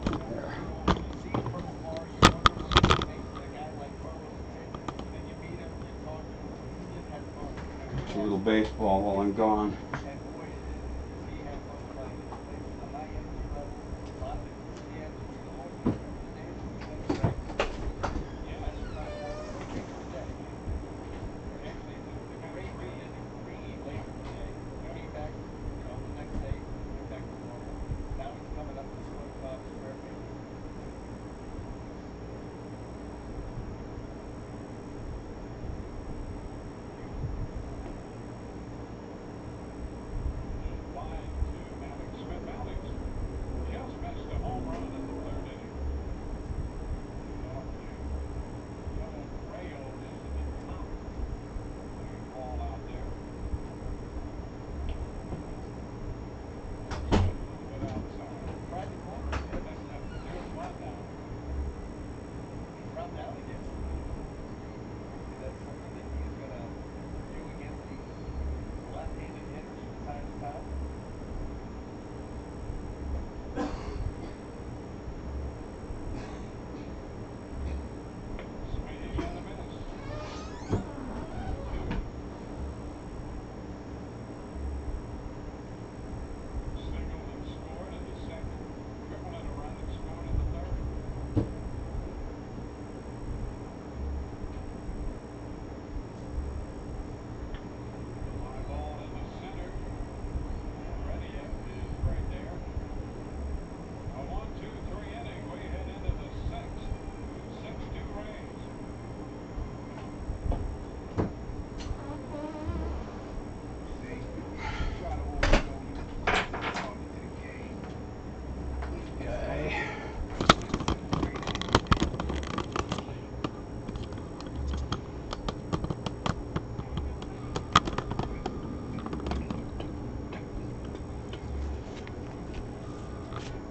There. A little baseball while I'm gone.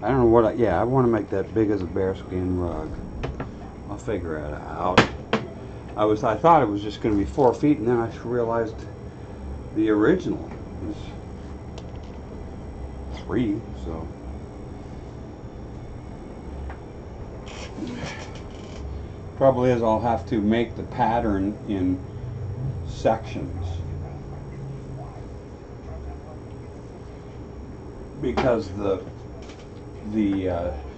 I don't know what I want to make that big as a bearskin rug. I'll figure it out. I thought it was just going to be 4 feet, and then I realized the original is 3, so. Trouble is, I'll have to make the pattern in sections, because the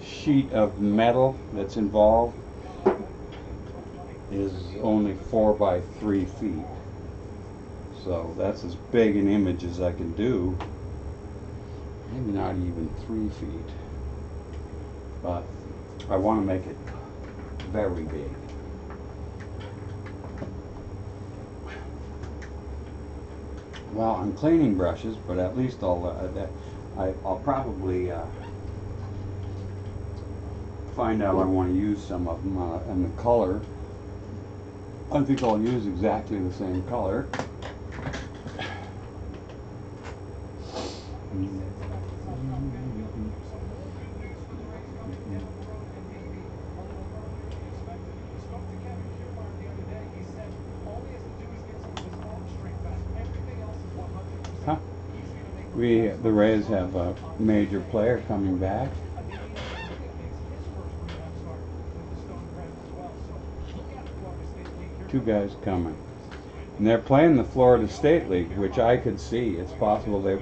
sheet of metal that's involved is only 4 by 3 feet. So that's as big an image as I can do. Maybe not even 3 feet. But I want to make it very big. well, I'm cleaning brushes, but at least I'll probably find out I want to use some of them, and the color. I think I'll use exactly the same color. Huh? The Rays have a major player coming back. Two guys coming, and they're playing the Florida State League, which I could see. It's possible they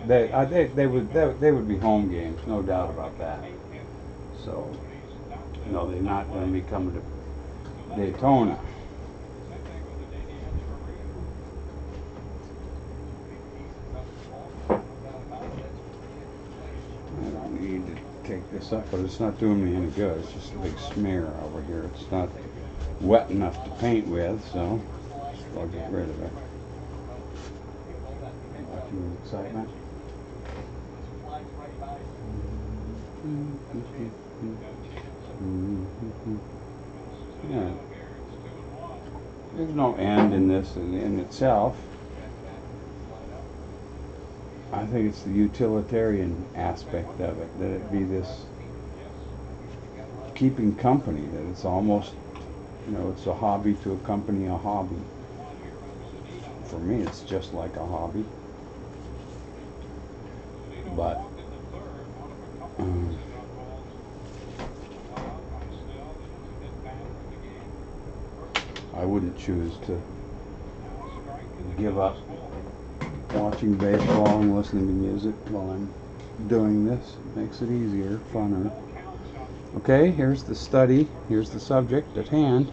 would be home games, no doubt about that. So, no, they're not going to be coming to Daytona. I don't need to take this up, but it's not doing me any good. It's just a big smear over here. It's not wet enough to paint with, so I'll get rid of it. Watching the excitement. Yeah. There's no end in this in itself. I think it's the utilitarian aspect of it, that it be this keeping company, that it's almost, you know, it's a hobby to accompany a hobby. For me, it's just like a hobby. But I wouldn't choose to give up watching baseball and listening to music while I'm doing this. It makes it easier, funner. Okay, here's the study. Here's the subject at hand.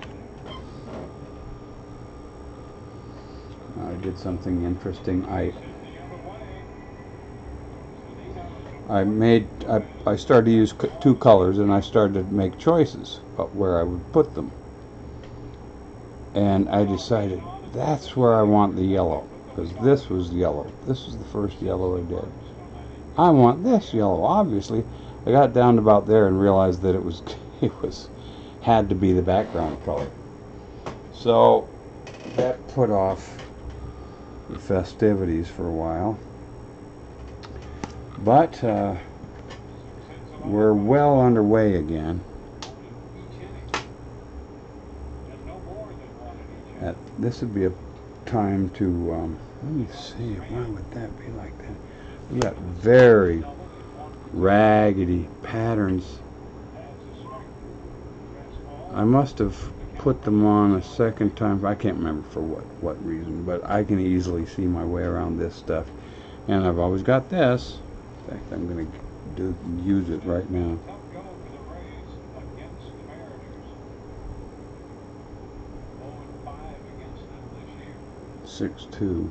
I did something interesting. I started to use two colors, and I started to make choices about where I would put them. And I decided that's where I want the yellow, because this was yellow. This was the first yellow I did. I want this yellow. Obviously, I got down to about there and realized that it had to be the background color. So that put off the festivities for a while. But we're well underway again. This would be a time to, let me see, why would that be like that? We got very raggedy patterns. I must have put them on a second time. I can't remember for what reason, but I can easily see my way around this stuff. And I've always got this. In fact, I'm going to use it right now. Six two.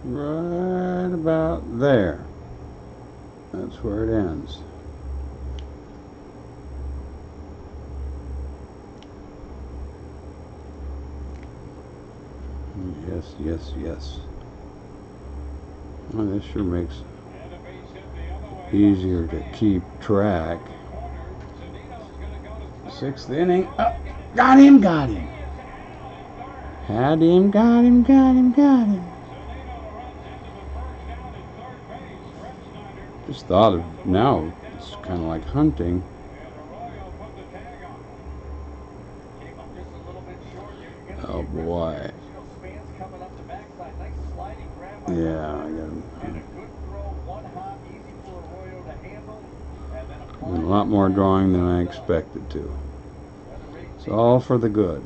Right about there. That's where it ends. Yes, yes, yes. Well, this sure makes it easier to keep track. Sixth inning. Oh, got him, got him. Had him, got him, got him, got him. Just thought of now, it's kind of like hunting. Oh boy. Yeah, I got him. A lot more drawing than I expected to. It's all for the good.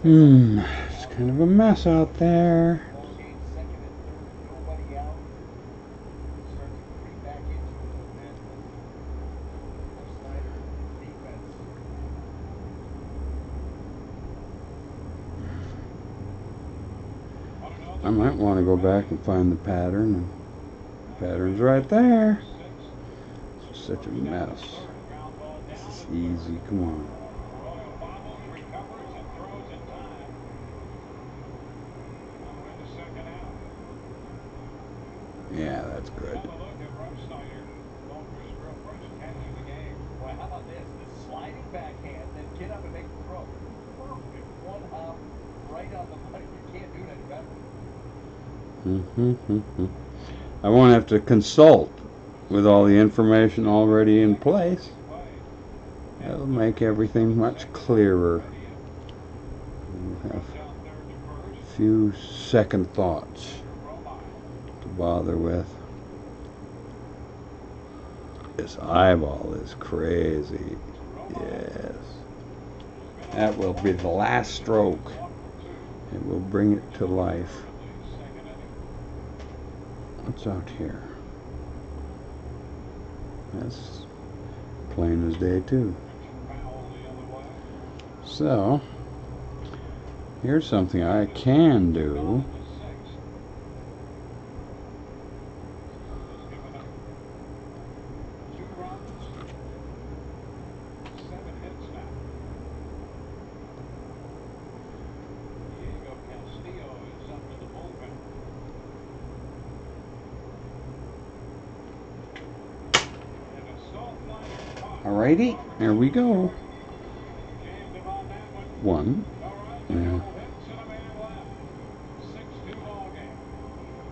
It's kind of a mess out there. I might want to go back and find the pattern. And the pattern's right there. It's such a mess. This is easy. Come on. Yeah, that's good. How about this? The sliding backhand, then get up and make the throw. Perfect. One hop, right on the money. You can't do it any better. I won't have to consult with all the information already in place. That'll make everything much clearer. We'll have a few second thoughts to bother with. This eyeball is crazy. Yes. That will be the last stroke. It will bring it to life. What's out here? That's plain as day too. So, here's something I can do. Alrighty, there we go. One. Yeah.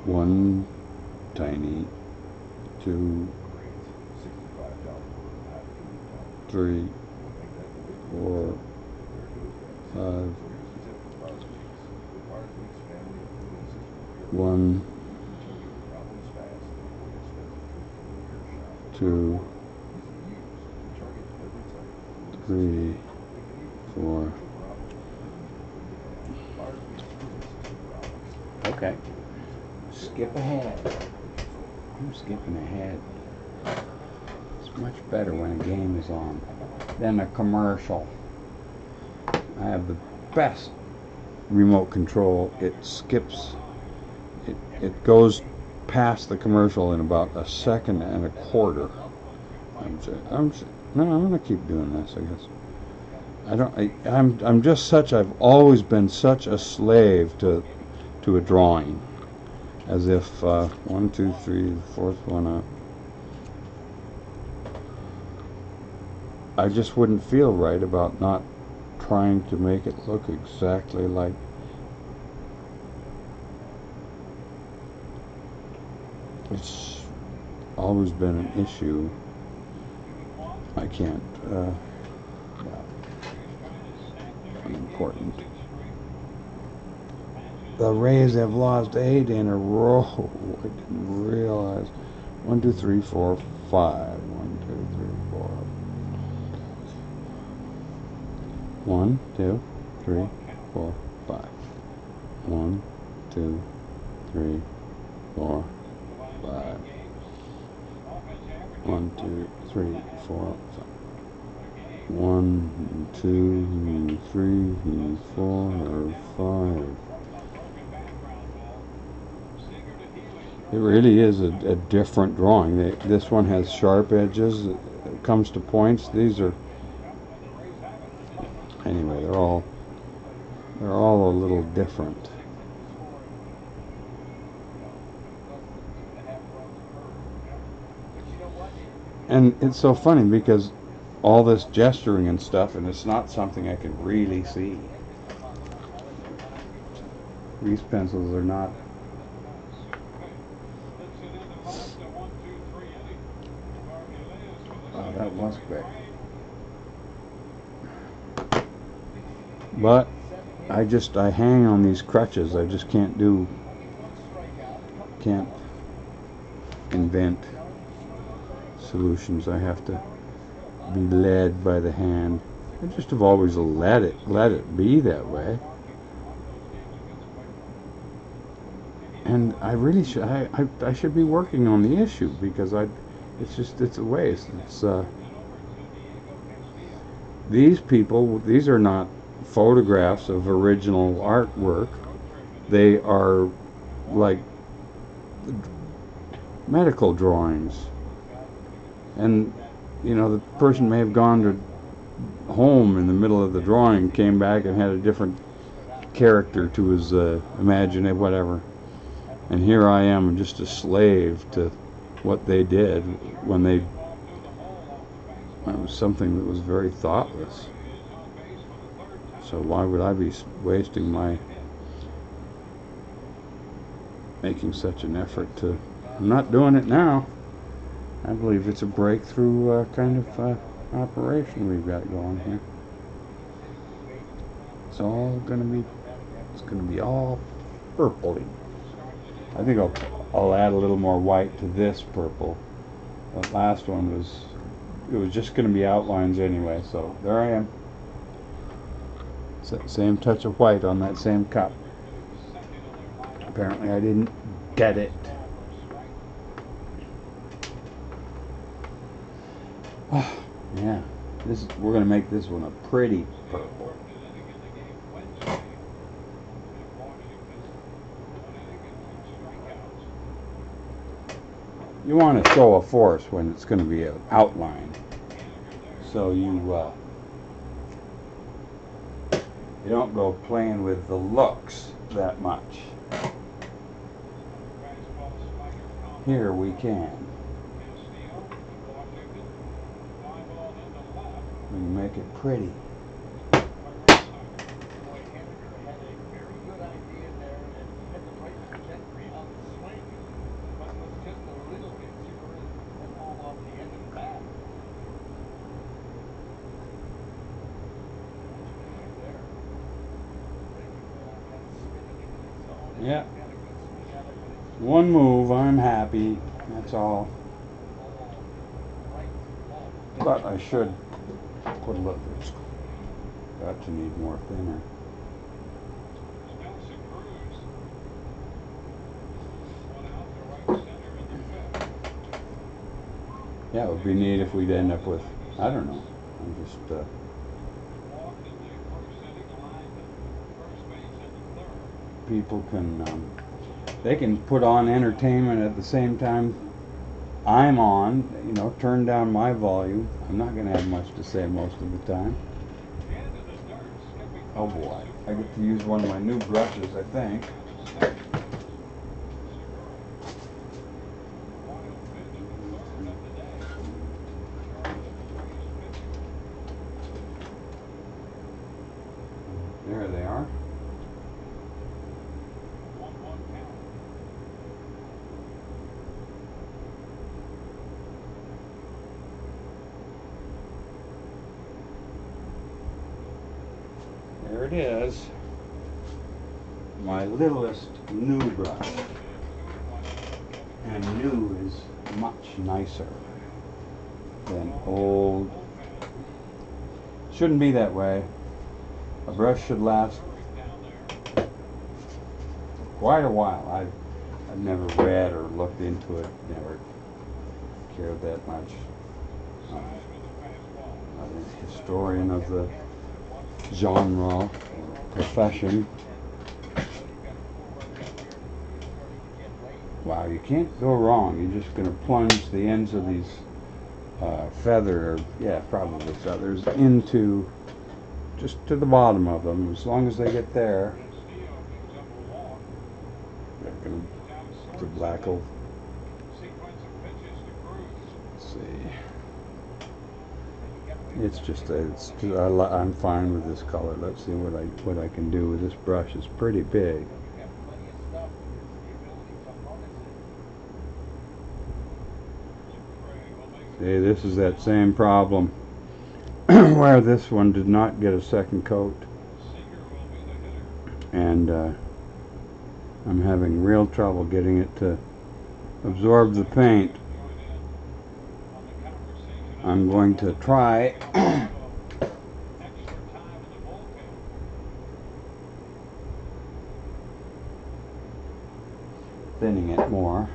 One tiny. 2, 3, 4, 5. 1, 2, 3, 4. Okay. Skip ahead. I'm skipping ahead. It's much better when a game is on than a commercial. I have the best remote control. It skips. It goes past the commercial in about a second and a quarter. I'm gonna keep doing this, I guess. I'm just such. I've always been such a slave to a drawing, as if 1, 2, 3, the fourth one up. I just wouldn't feel right about not trying to make it look exactly like. It's always been an issue. I can't. Important. The Rays have lost 8 in a row. I didn't realize. 1, 2, 3, 4, 5. 1, 2, 3, 4. 1, 2, 3, 4, 5. 1, 2, 3, 4, 5. 1, 2, 3, 4, 5. 1, 2, 3, 4, 5. It really is a different drawing. This one has sharp edges. It comes to points. These are, anyway, they're all a little different. And it's so funny because all this gesturing and stuff, and it's not something I can really see. These pencils are not. Oh, that was quick. But I hang on these crutches. I just can't invent solutions. I have to be led by the hand. I just have always let it be that way. And I really should. I should be working on the issue because it's a waste. It's these people. These are not photographs of original artwork. They are like medical drawings. And you know, the person may have gone to home in the middle of the drawing, came back and had a different character to his imaginative whatever. And here I am, just a slave to what they did when it was something that was very thoughtless. So why would I be wasting my making such an effort to? I'm not doing it now. I believe it's a breakthrough kind of operation we've got going here. It's going to be all purpley. I think I'll add a little more white to this purple. That last one was just going to be outlines anyway, so there I am. Same touch of white on that same cup. Apparently I didn't get it. Oh, yeah, we're going to make this one a pretty purple. You want to show a force when it's going to be an outline, so you don't go playing with the looks that much. Here we can. We can make it pretty. Yeah. One move, I'm happy. That's all. But I should put a little. It's got to need more thinner. Yeah, it would be neat if we'd end up with, I don't know. I'm just people can they can put on entertainment at the same time I'm on, you know, turn down my volume. I'm not going to have much to say most of the time. Oh boy, I get to use one of my new brushes, I think. There they are. There it is, my littlest new brush, and new is much nicer than old. Shouldn't be that way. A brush should last quite a while. I've never read or looked into it, never cared that much. I'm a historian of the genre or profession. Wow, you can't go wrong. You're just going to plunge the ends of these probably feathers into just to the bottom of them. As long as they get there, they're going to black over. Let's see. I'm fine with this color. Let's see what I can do with this brush. It's pretty big. See, this is that same problem where this one did not get a second coat, and I'm having real trouble getting it to absorb the paint. I'm going to try thinning it more.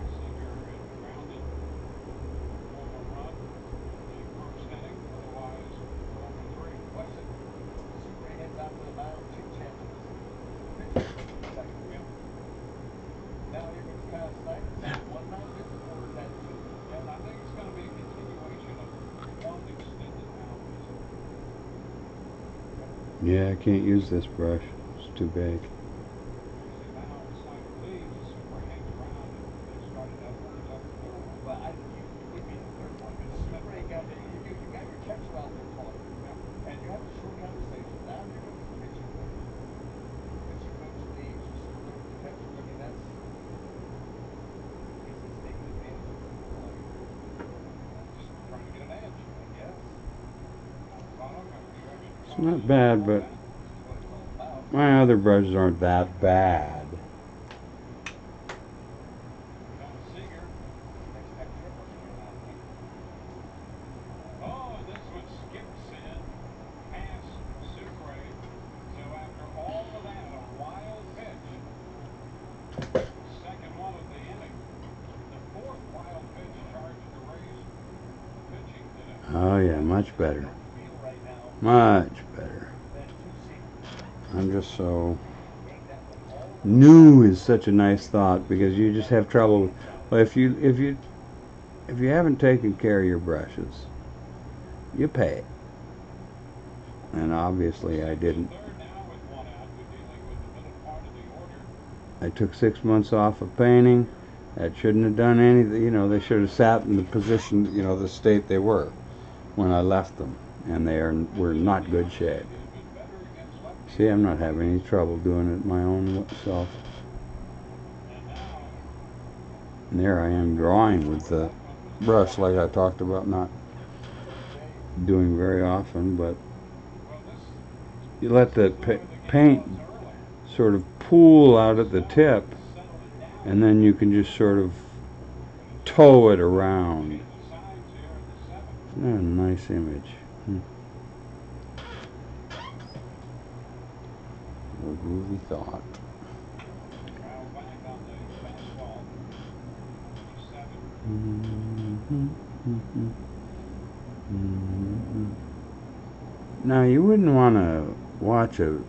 Yeah, I can't use this brush. It's too big. It's not bad, but my other brushes aren't that bad. Oh yeah, much better. Much better. I'm just so... New is such a nice thought because you just have trouble. Well, if you haven't taken care of your brushes, you pay. And obviously I didn't. I took 6 months off of painting. That shouldn't have done anything. You know, they should have sat in the position, you know, the state they were when I left them, and were not good shape. See, I'm not having any trouble doing it my own self. And there I am drawing with the brush, like I talked about not doing very often, but you let the paint sort of pool out at the tip, and then you can just sort of tow it around. Isn't that a nice image? A groovy thought. Now you wouldn't want to watch a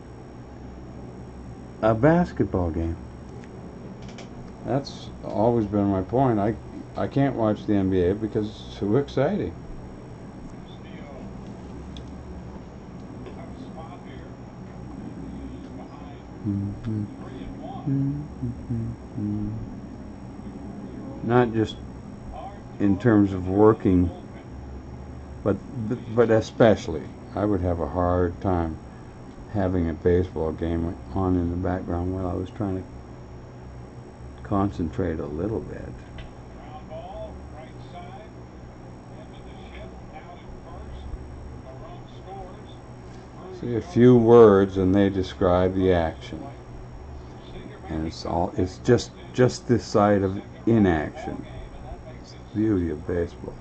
basketball game. That's always been my point. I can't watch the NBA because it's too exciting. Not just in terms of working, but especially, I would have a hard time having a baseball game on in the background while I was trying to concentrate a little bit. See a few words and they describe the action, and it's just this side of inaction. It's the beauty of baseball.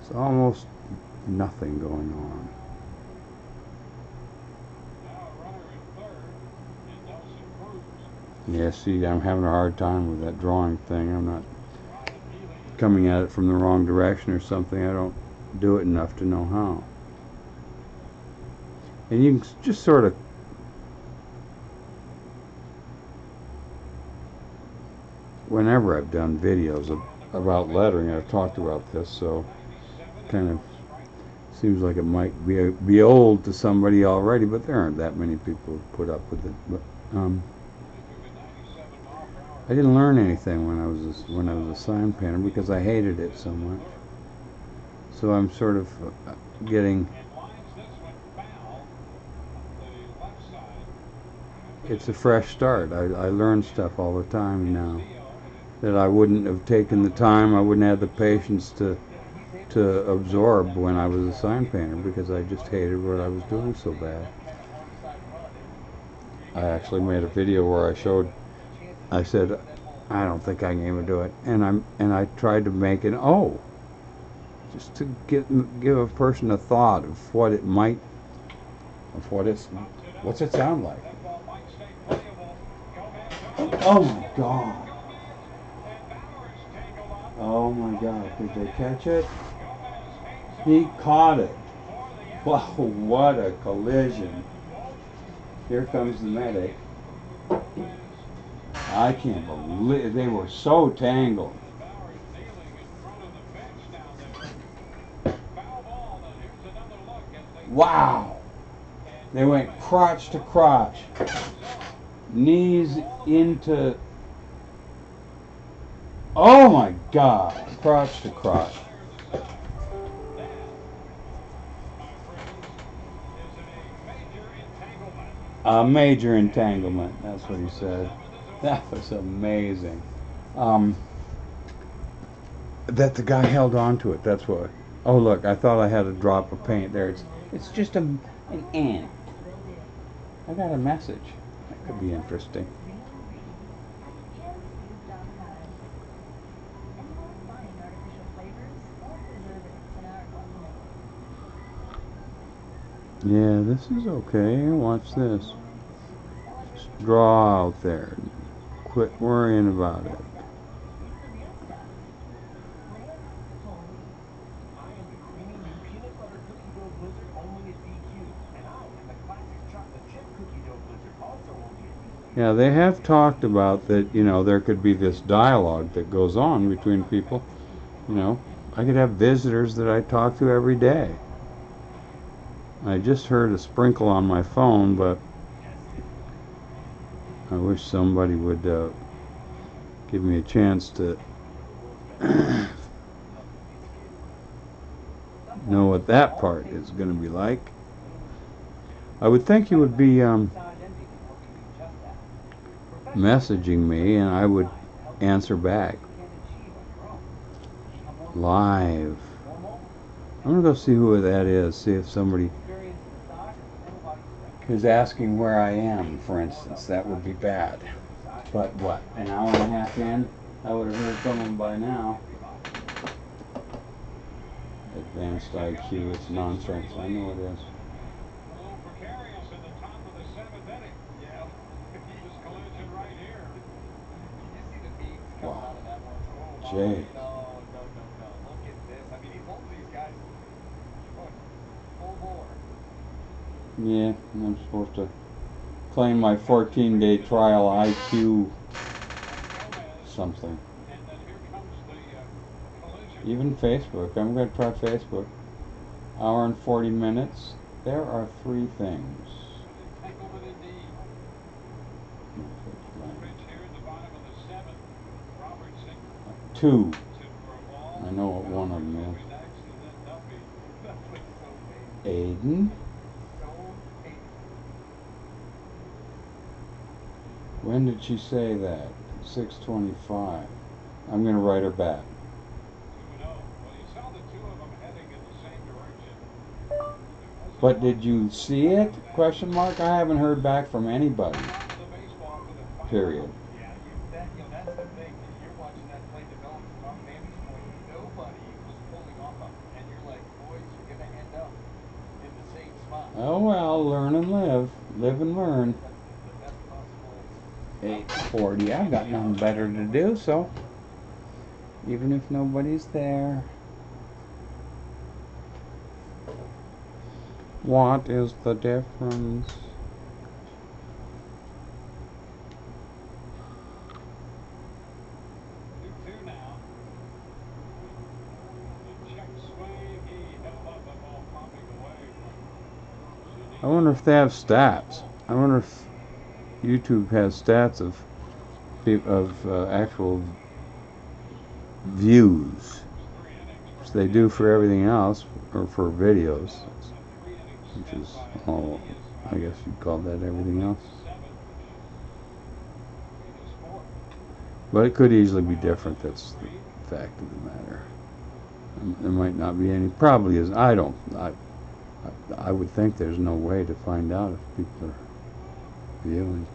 It's almost nothing going on. Yeah, see, I'm having a hard time with that drawing thing. I'm not coming at it from the wrong direction or something. I don't do it enough to know how. And you can just sort of whenever I've done videos about lettering, I've talked about this, so kind of seems like it might be old to somebody already, but there aren't that many people who put up with it. But I didn't learn anything when I was a sign painter because I hated it so much. So I'm sort of getting... It's a fresh start. I learn stuff all the time now that I wouldn't have taken the time, I wouldn't have the patience to absorb when I was a sign painter because I just hated what I was doing so bad. I actually made a video where I said, I don't think I can even do it, and I tried to make it just to give a person a thought of what it might, what's it sound like. Oh my God. Oh my God. Did they catch it? He caught it. Wow, what a collision. Here comes the medic. I can't believe they were so tangled. Wow. They went crotch to crotch. Knees into... Oh my God. Crotch to crotch. A major entanglement. That's what he said. That was amazing. That the guy held on to it. That's what. Oh look, I thought I had a drop of paint there. It's just an ant. I got a message. That could be interesting. Yeah, this is okay. Watch this. Just draw out there. Quit worrying about it. Yeah, they have talked about that, you know, there could be this dialogue that goes on between people. You know, I could have visitors that I talk to every day. I just heard a sprinkle on my phone, but I wish somebody would give me a chance to know what that part is going to be like. I would think you would be messaging me and I would answer back live. I'm going to go see who that is, see if somebody is asking where I am, for instance. That would be bad. But what, an hour and a half in? I would have heard from them by now. Advanced IQ, it's nonsense. I know it is. Wow. Jay. Yeah, I'm supposed to claim my 14-day trial IQ something. Even Facebook. I'm going to try Facebook. Hour and 40 minutes. There are 3 things. 2. I know what one of them is. Aiden? When did she say that? 6:25. I'm going to write her back. But did you see it? Question mark. I haven't heard back from anybody. Period. Oh well, learn and live. Live and learn. 8:40. I've got nothing better to do, so even if nobody's there. What is the difference? I wonder if they have stats. I wonder if YouTube has stats of actual views, which they do for everything else, or for videos, which is all, I guess you'd call that everything else. But it could easily be different. That's the fact of the matter. There might not be any. Probably is. I would think there's no way to find out if people are viewing.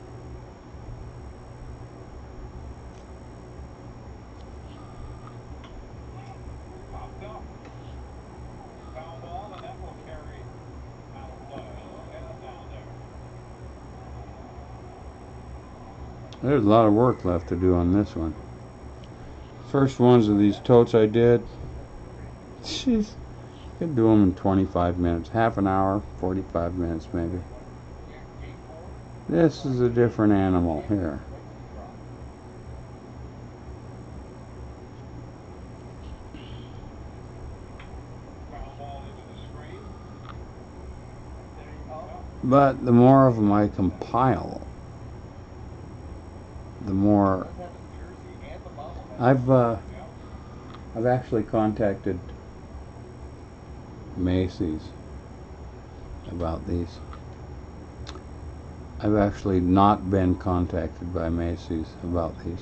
There's a lot of work left to do on this one. First ones of these totes I did, jeez, could do them in 25 minutes, half an hour, 45 minutes maybe. This is a different animal here. But the more of them I compile, the more I've actually contacted Macy's about these. I've actually not been contacted by Macy's about these.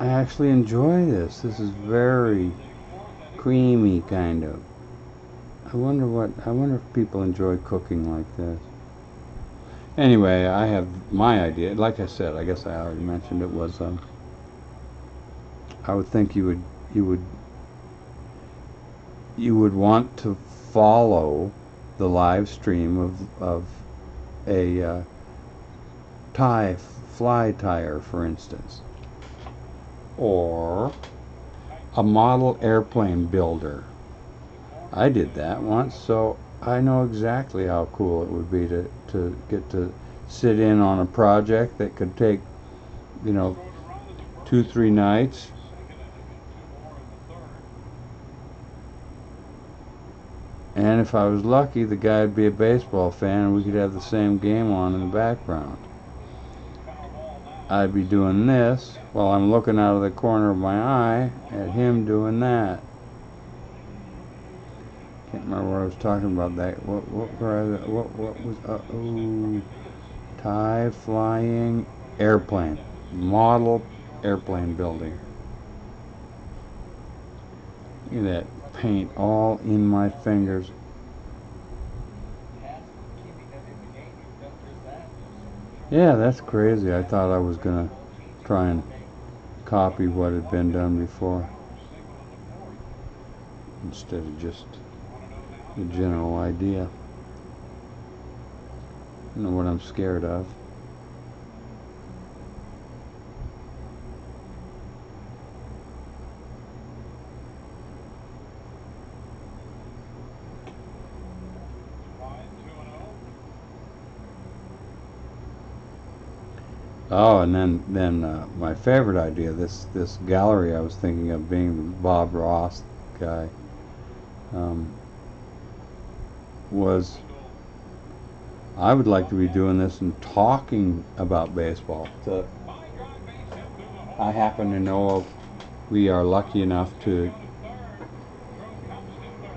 I actually enjoy this. This is very creamy, kind of. I wonder if people enjoy cooking like this. Anyway, I have my idea. Like I said, I guess I already mentioned it was. I would think you would want to follow the live stream of a fly tire, for instance, or a model airplane builder. I did that once, so I know exactly how cool it would be to get to sit in on a project that could take, 2-3 nights. And if I was lucky, the guy would be a baseball fan and we could have the same game on in the background. I'd be doing this while I'm looking out of the corner of my eye at him doing that. Can't remember what I was talking about. What was Thai flying airplane, model airplane building. Look at that paint all in my fingers. Yeah, that's crazy. I thought I was gonna try and copy what had been done before instead of just the general idea. I know what I'm scared of. Oh, and then my favorite idea, this gallery I was thinking of being the Bob Ross guy, was I would like to be doing this and talking about baseball. I happen to know of, we are lucky enough to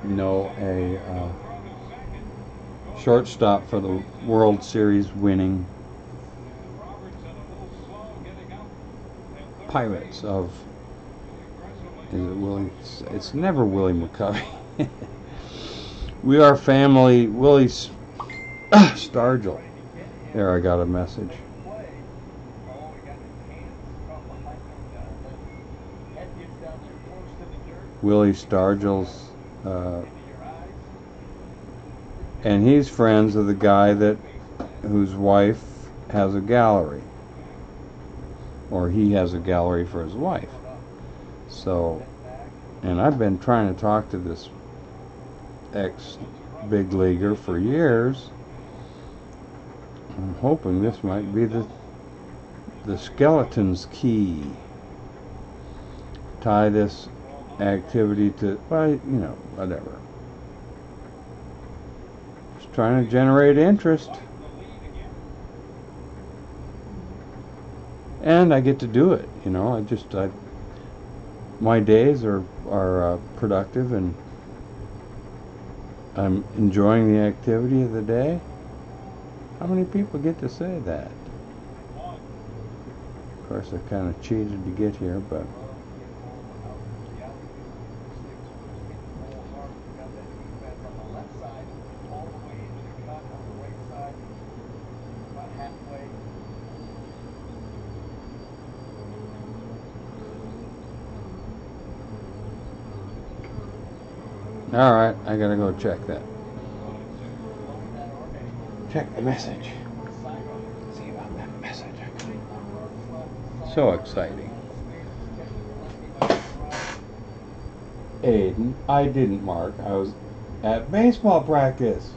know a shortstop for the World Series winning Pirates of, is it Willie? It's never Willie McCovey. We are family, Willie Stargell. There, I got a message. Willie Stargell's, and he's friends of the guy whose wife has a gallery. Or he has a gallery for his wife. So, and I've been trying to talk to this ex-big leaguer for years. I'm hoping this might be the skeleton's key. Tie this activity to, well, whatever. Just trying to generate interest. And I get to do it, my days are productive, and I'm enjoying the activity of the day. How many people get to say that? Of course, I kind of cheated to get here, but Alright, I gotta go check that. Check the message. See about that message. So exciting. Aiden, I didn't, Mark. I was at baseball practice.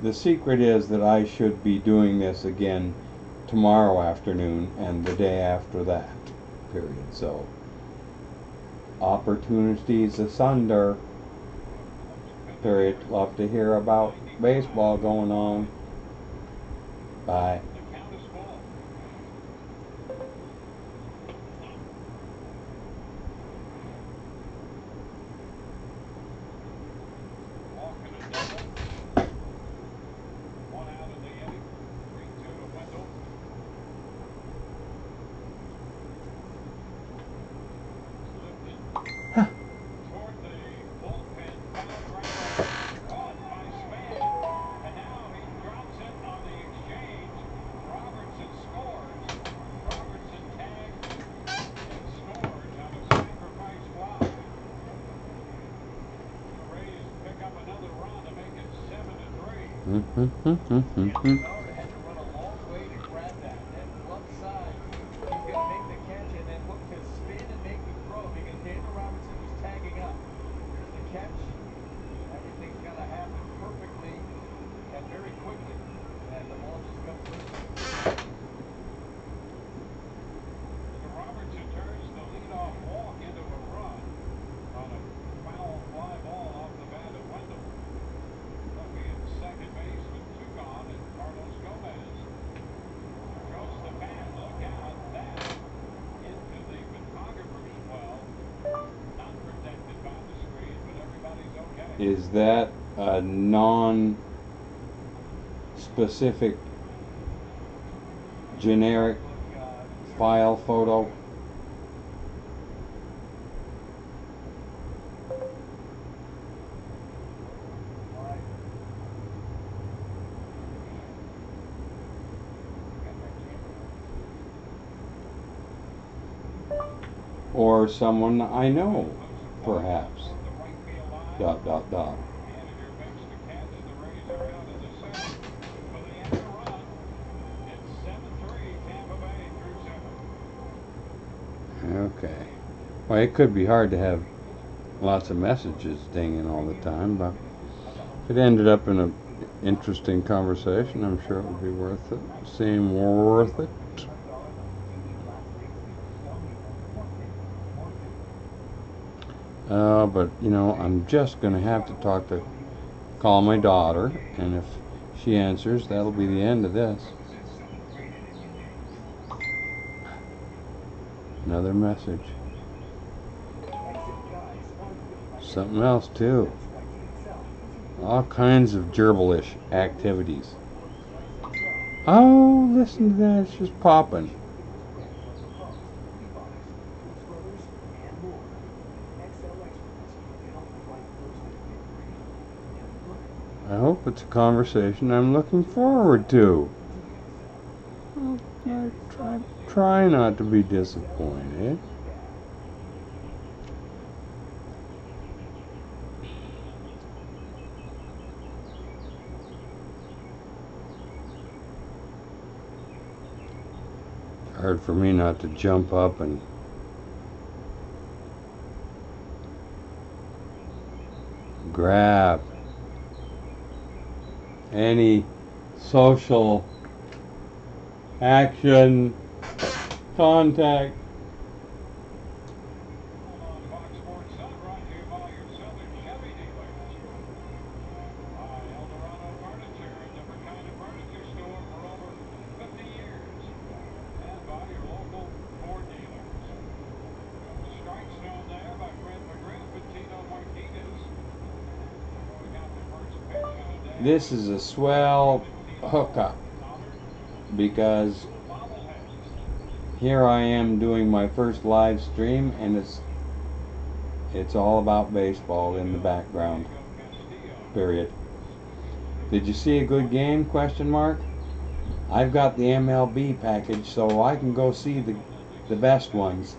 The secret is that I should be doing this again tomorrow afternoon and the day after that, period. So, opportunities asunder, period. Love to hear about baseball going on. Bye. Is that a non-specific generic file photo? Or someone I know, perhaps. ... Okay. Well, it could be hard to have lots of messages dinging all the time, but if it ended up in an interesting conversation, I'm sure it would be worth it. Seem worth it. But, you know, I'm just going to have to call my daughter, and if she answers, that'll be the end of this. Another message. Something else, too. All kinds of gerbalish activities. Oh, listen to that. It's just popping. I hope it's a conversation I'm looking forward to. I try not to be disappointed. Hard for me not to jump up and grab any social action, contact. This is a swell hookup because here I am doing my first live stream, and It's all about baseball in the background. Period. Did you see a good game? Question mark. I've got the MLB package, so I can go see the best ones.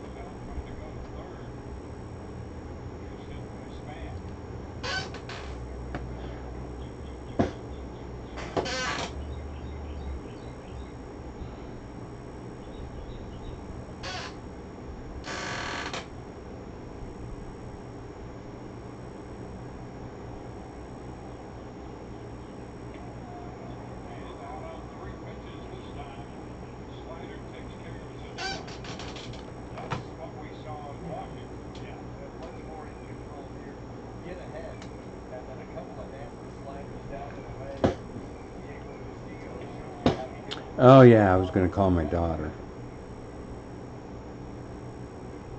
Oh yeah, I was going to call my daughter.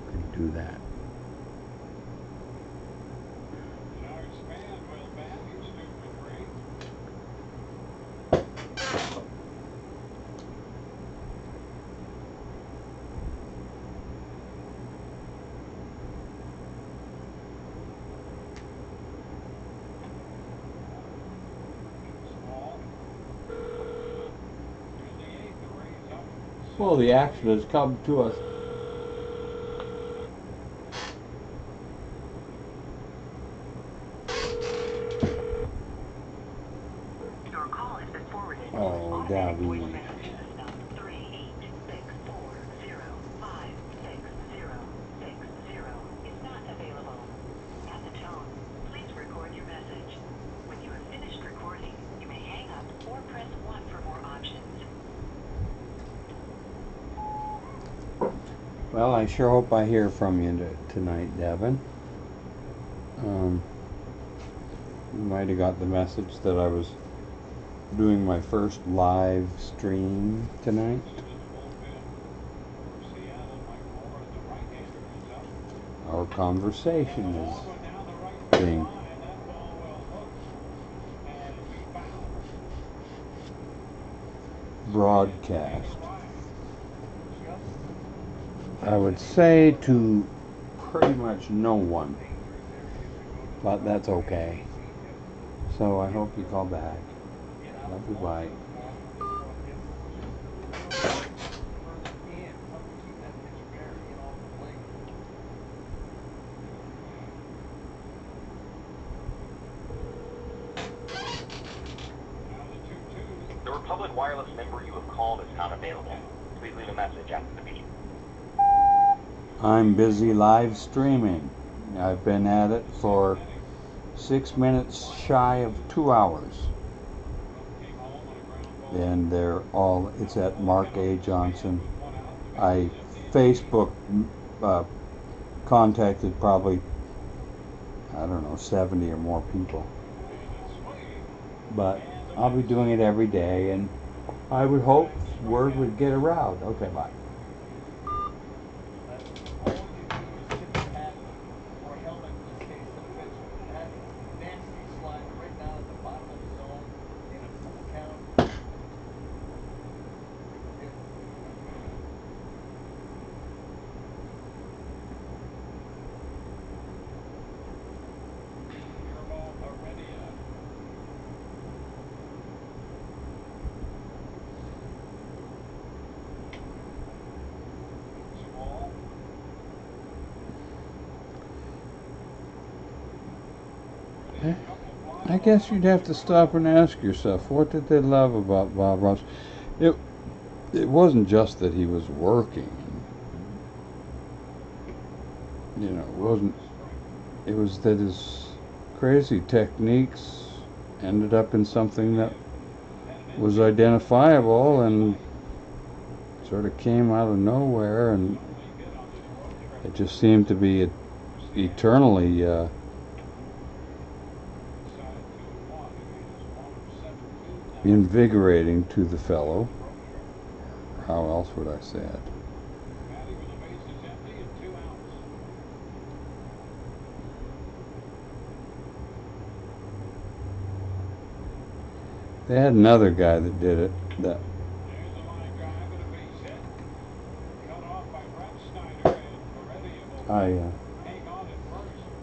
Could do that. Well, the action has come to us. Your call has been forwarded. Oh, Davy. Number 38640566060 is not available. At the tone, please record your message. When you have finished recording, you may hang up or press 1 for more options. Well, I sure hope I hear from you tonight, Devin. You might have got the message that I was doing my first live stream tonight. Our conversation is being broadcast. I would say to pretty much no one, but that's okay. So I hope you call back. Love you, bye. The Republic Wireless member you have called is not available. Please leave a message after the beep. I'm busy live streaming. I've been at it for 6 minutes shy of 2 hours. And it's at Mark A. Johnson. I Facebook contacted probably, I don't know, 70 or more people. But I'll be doing it every day, and I would hope word would get around. Okay, bye. I guess you'd have to stop and ask yourself, what did they love about Bob Ross? It wasn't just that he was working. You know, it was that his crazy techniques ended up in something that was identifiable and sort of came out of nowhere, and it just seemed to be eternally invigorating to the fellow. How else would I say it? They had another guy that did it.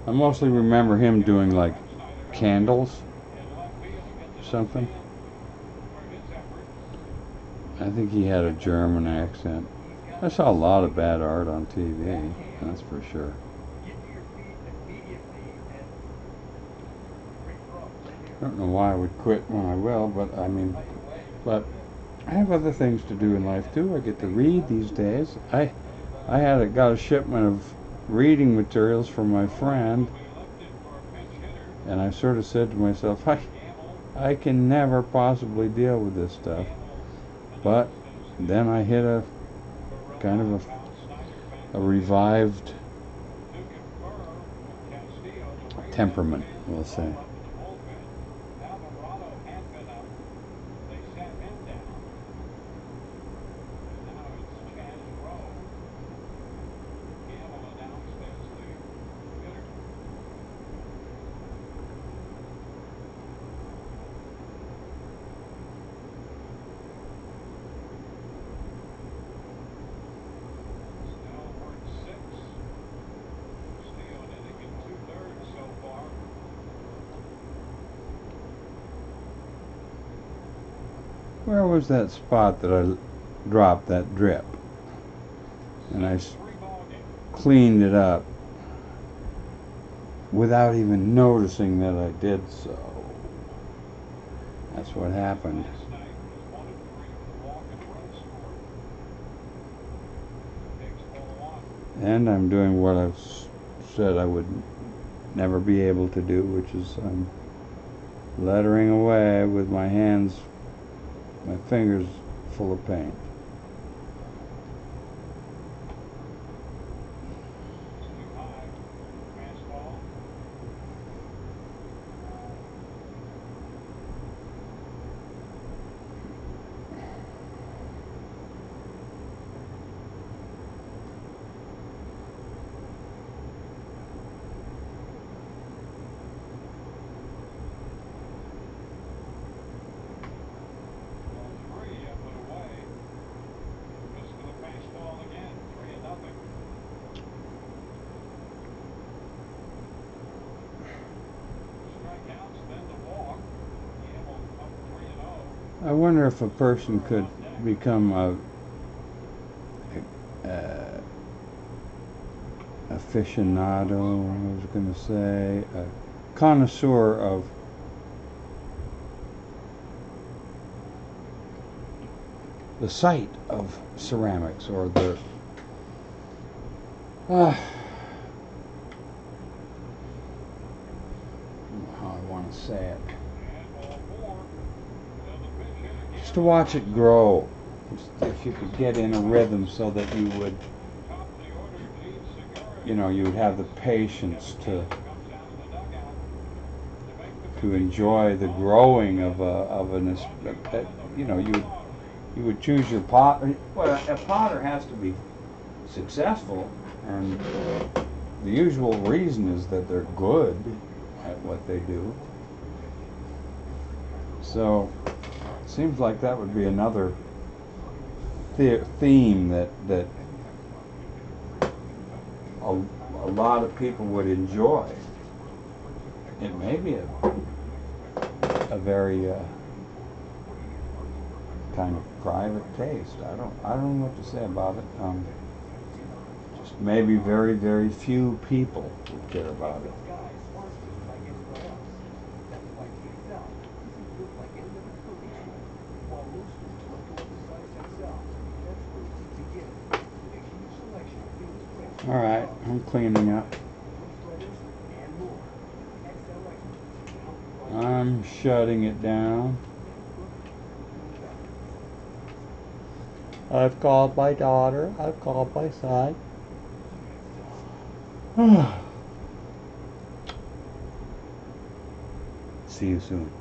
I mostly remember him doing like candles or something. I think he had a German accent. I saw a lot of bad art on TV, that's for sure. I don't know why I would quit when I will, but but I have other things to do in life too. I get to read these days. I got a shipment of reading materials from my friend, and I sort of said to myself, I can never possibly deal with this stuff. But then I hit a kind of a revived temperament, we'll say. Where was that spot that I dropped that drip? And I cleaned it up without even noticing that I did so. That's what happened. And I'm doing what I've said I would never be able to do, which is I'm lettering away with my hands, my fingers full of paint. I wonder if a person could become a aficionado, I was going to say, a connoisseur of the sight of ceramics, or the how I want to say it. Just to watch it grow. Just if you could get in a rhythm so that you would, you would have the patience to enjoy the growing of an, you would choose your pot. Well, a potter has to be successful, and the usual reason is that they're good at what they do. So it seems like that would be another theme that a lot of people would enjoy. It may be a very kind of private taste. I don't know what to say about it. Just maybe very, very few people would care about it. All right, I'm cleaning up. I'm shutting it down. I've called my daughter. I've called my son. See you soon.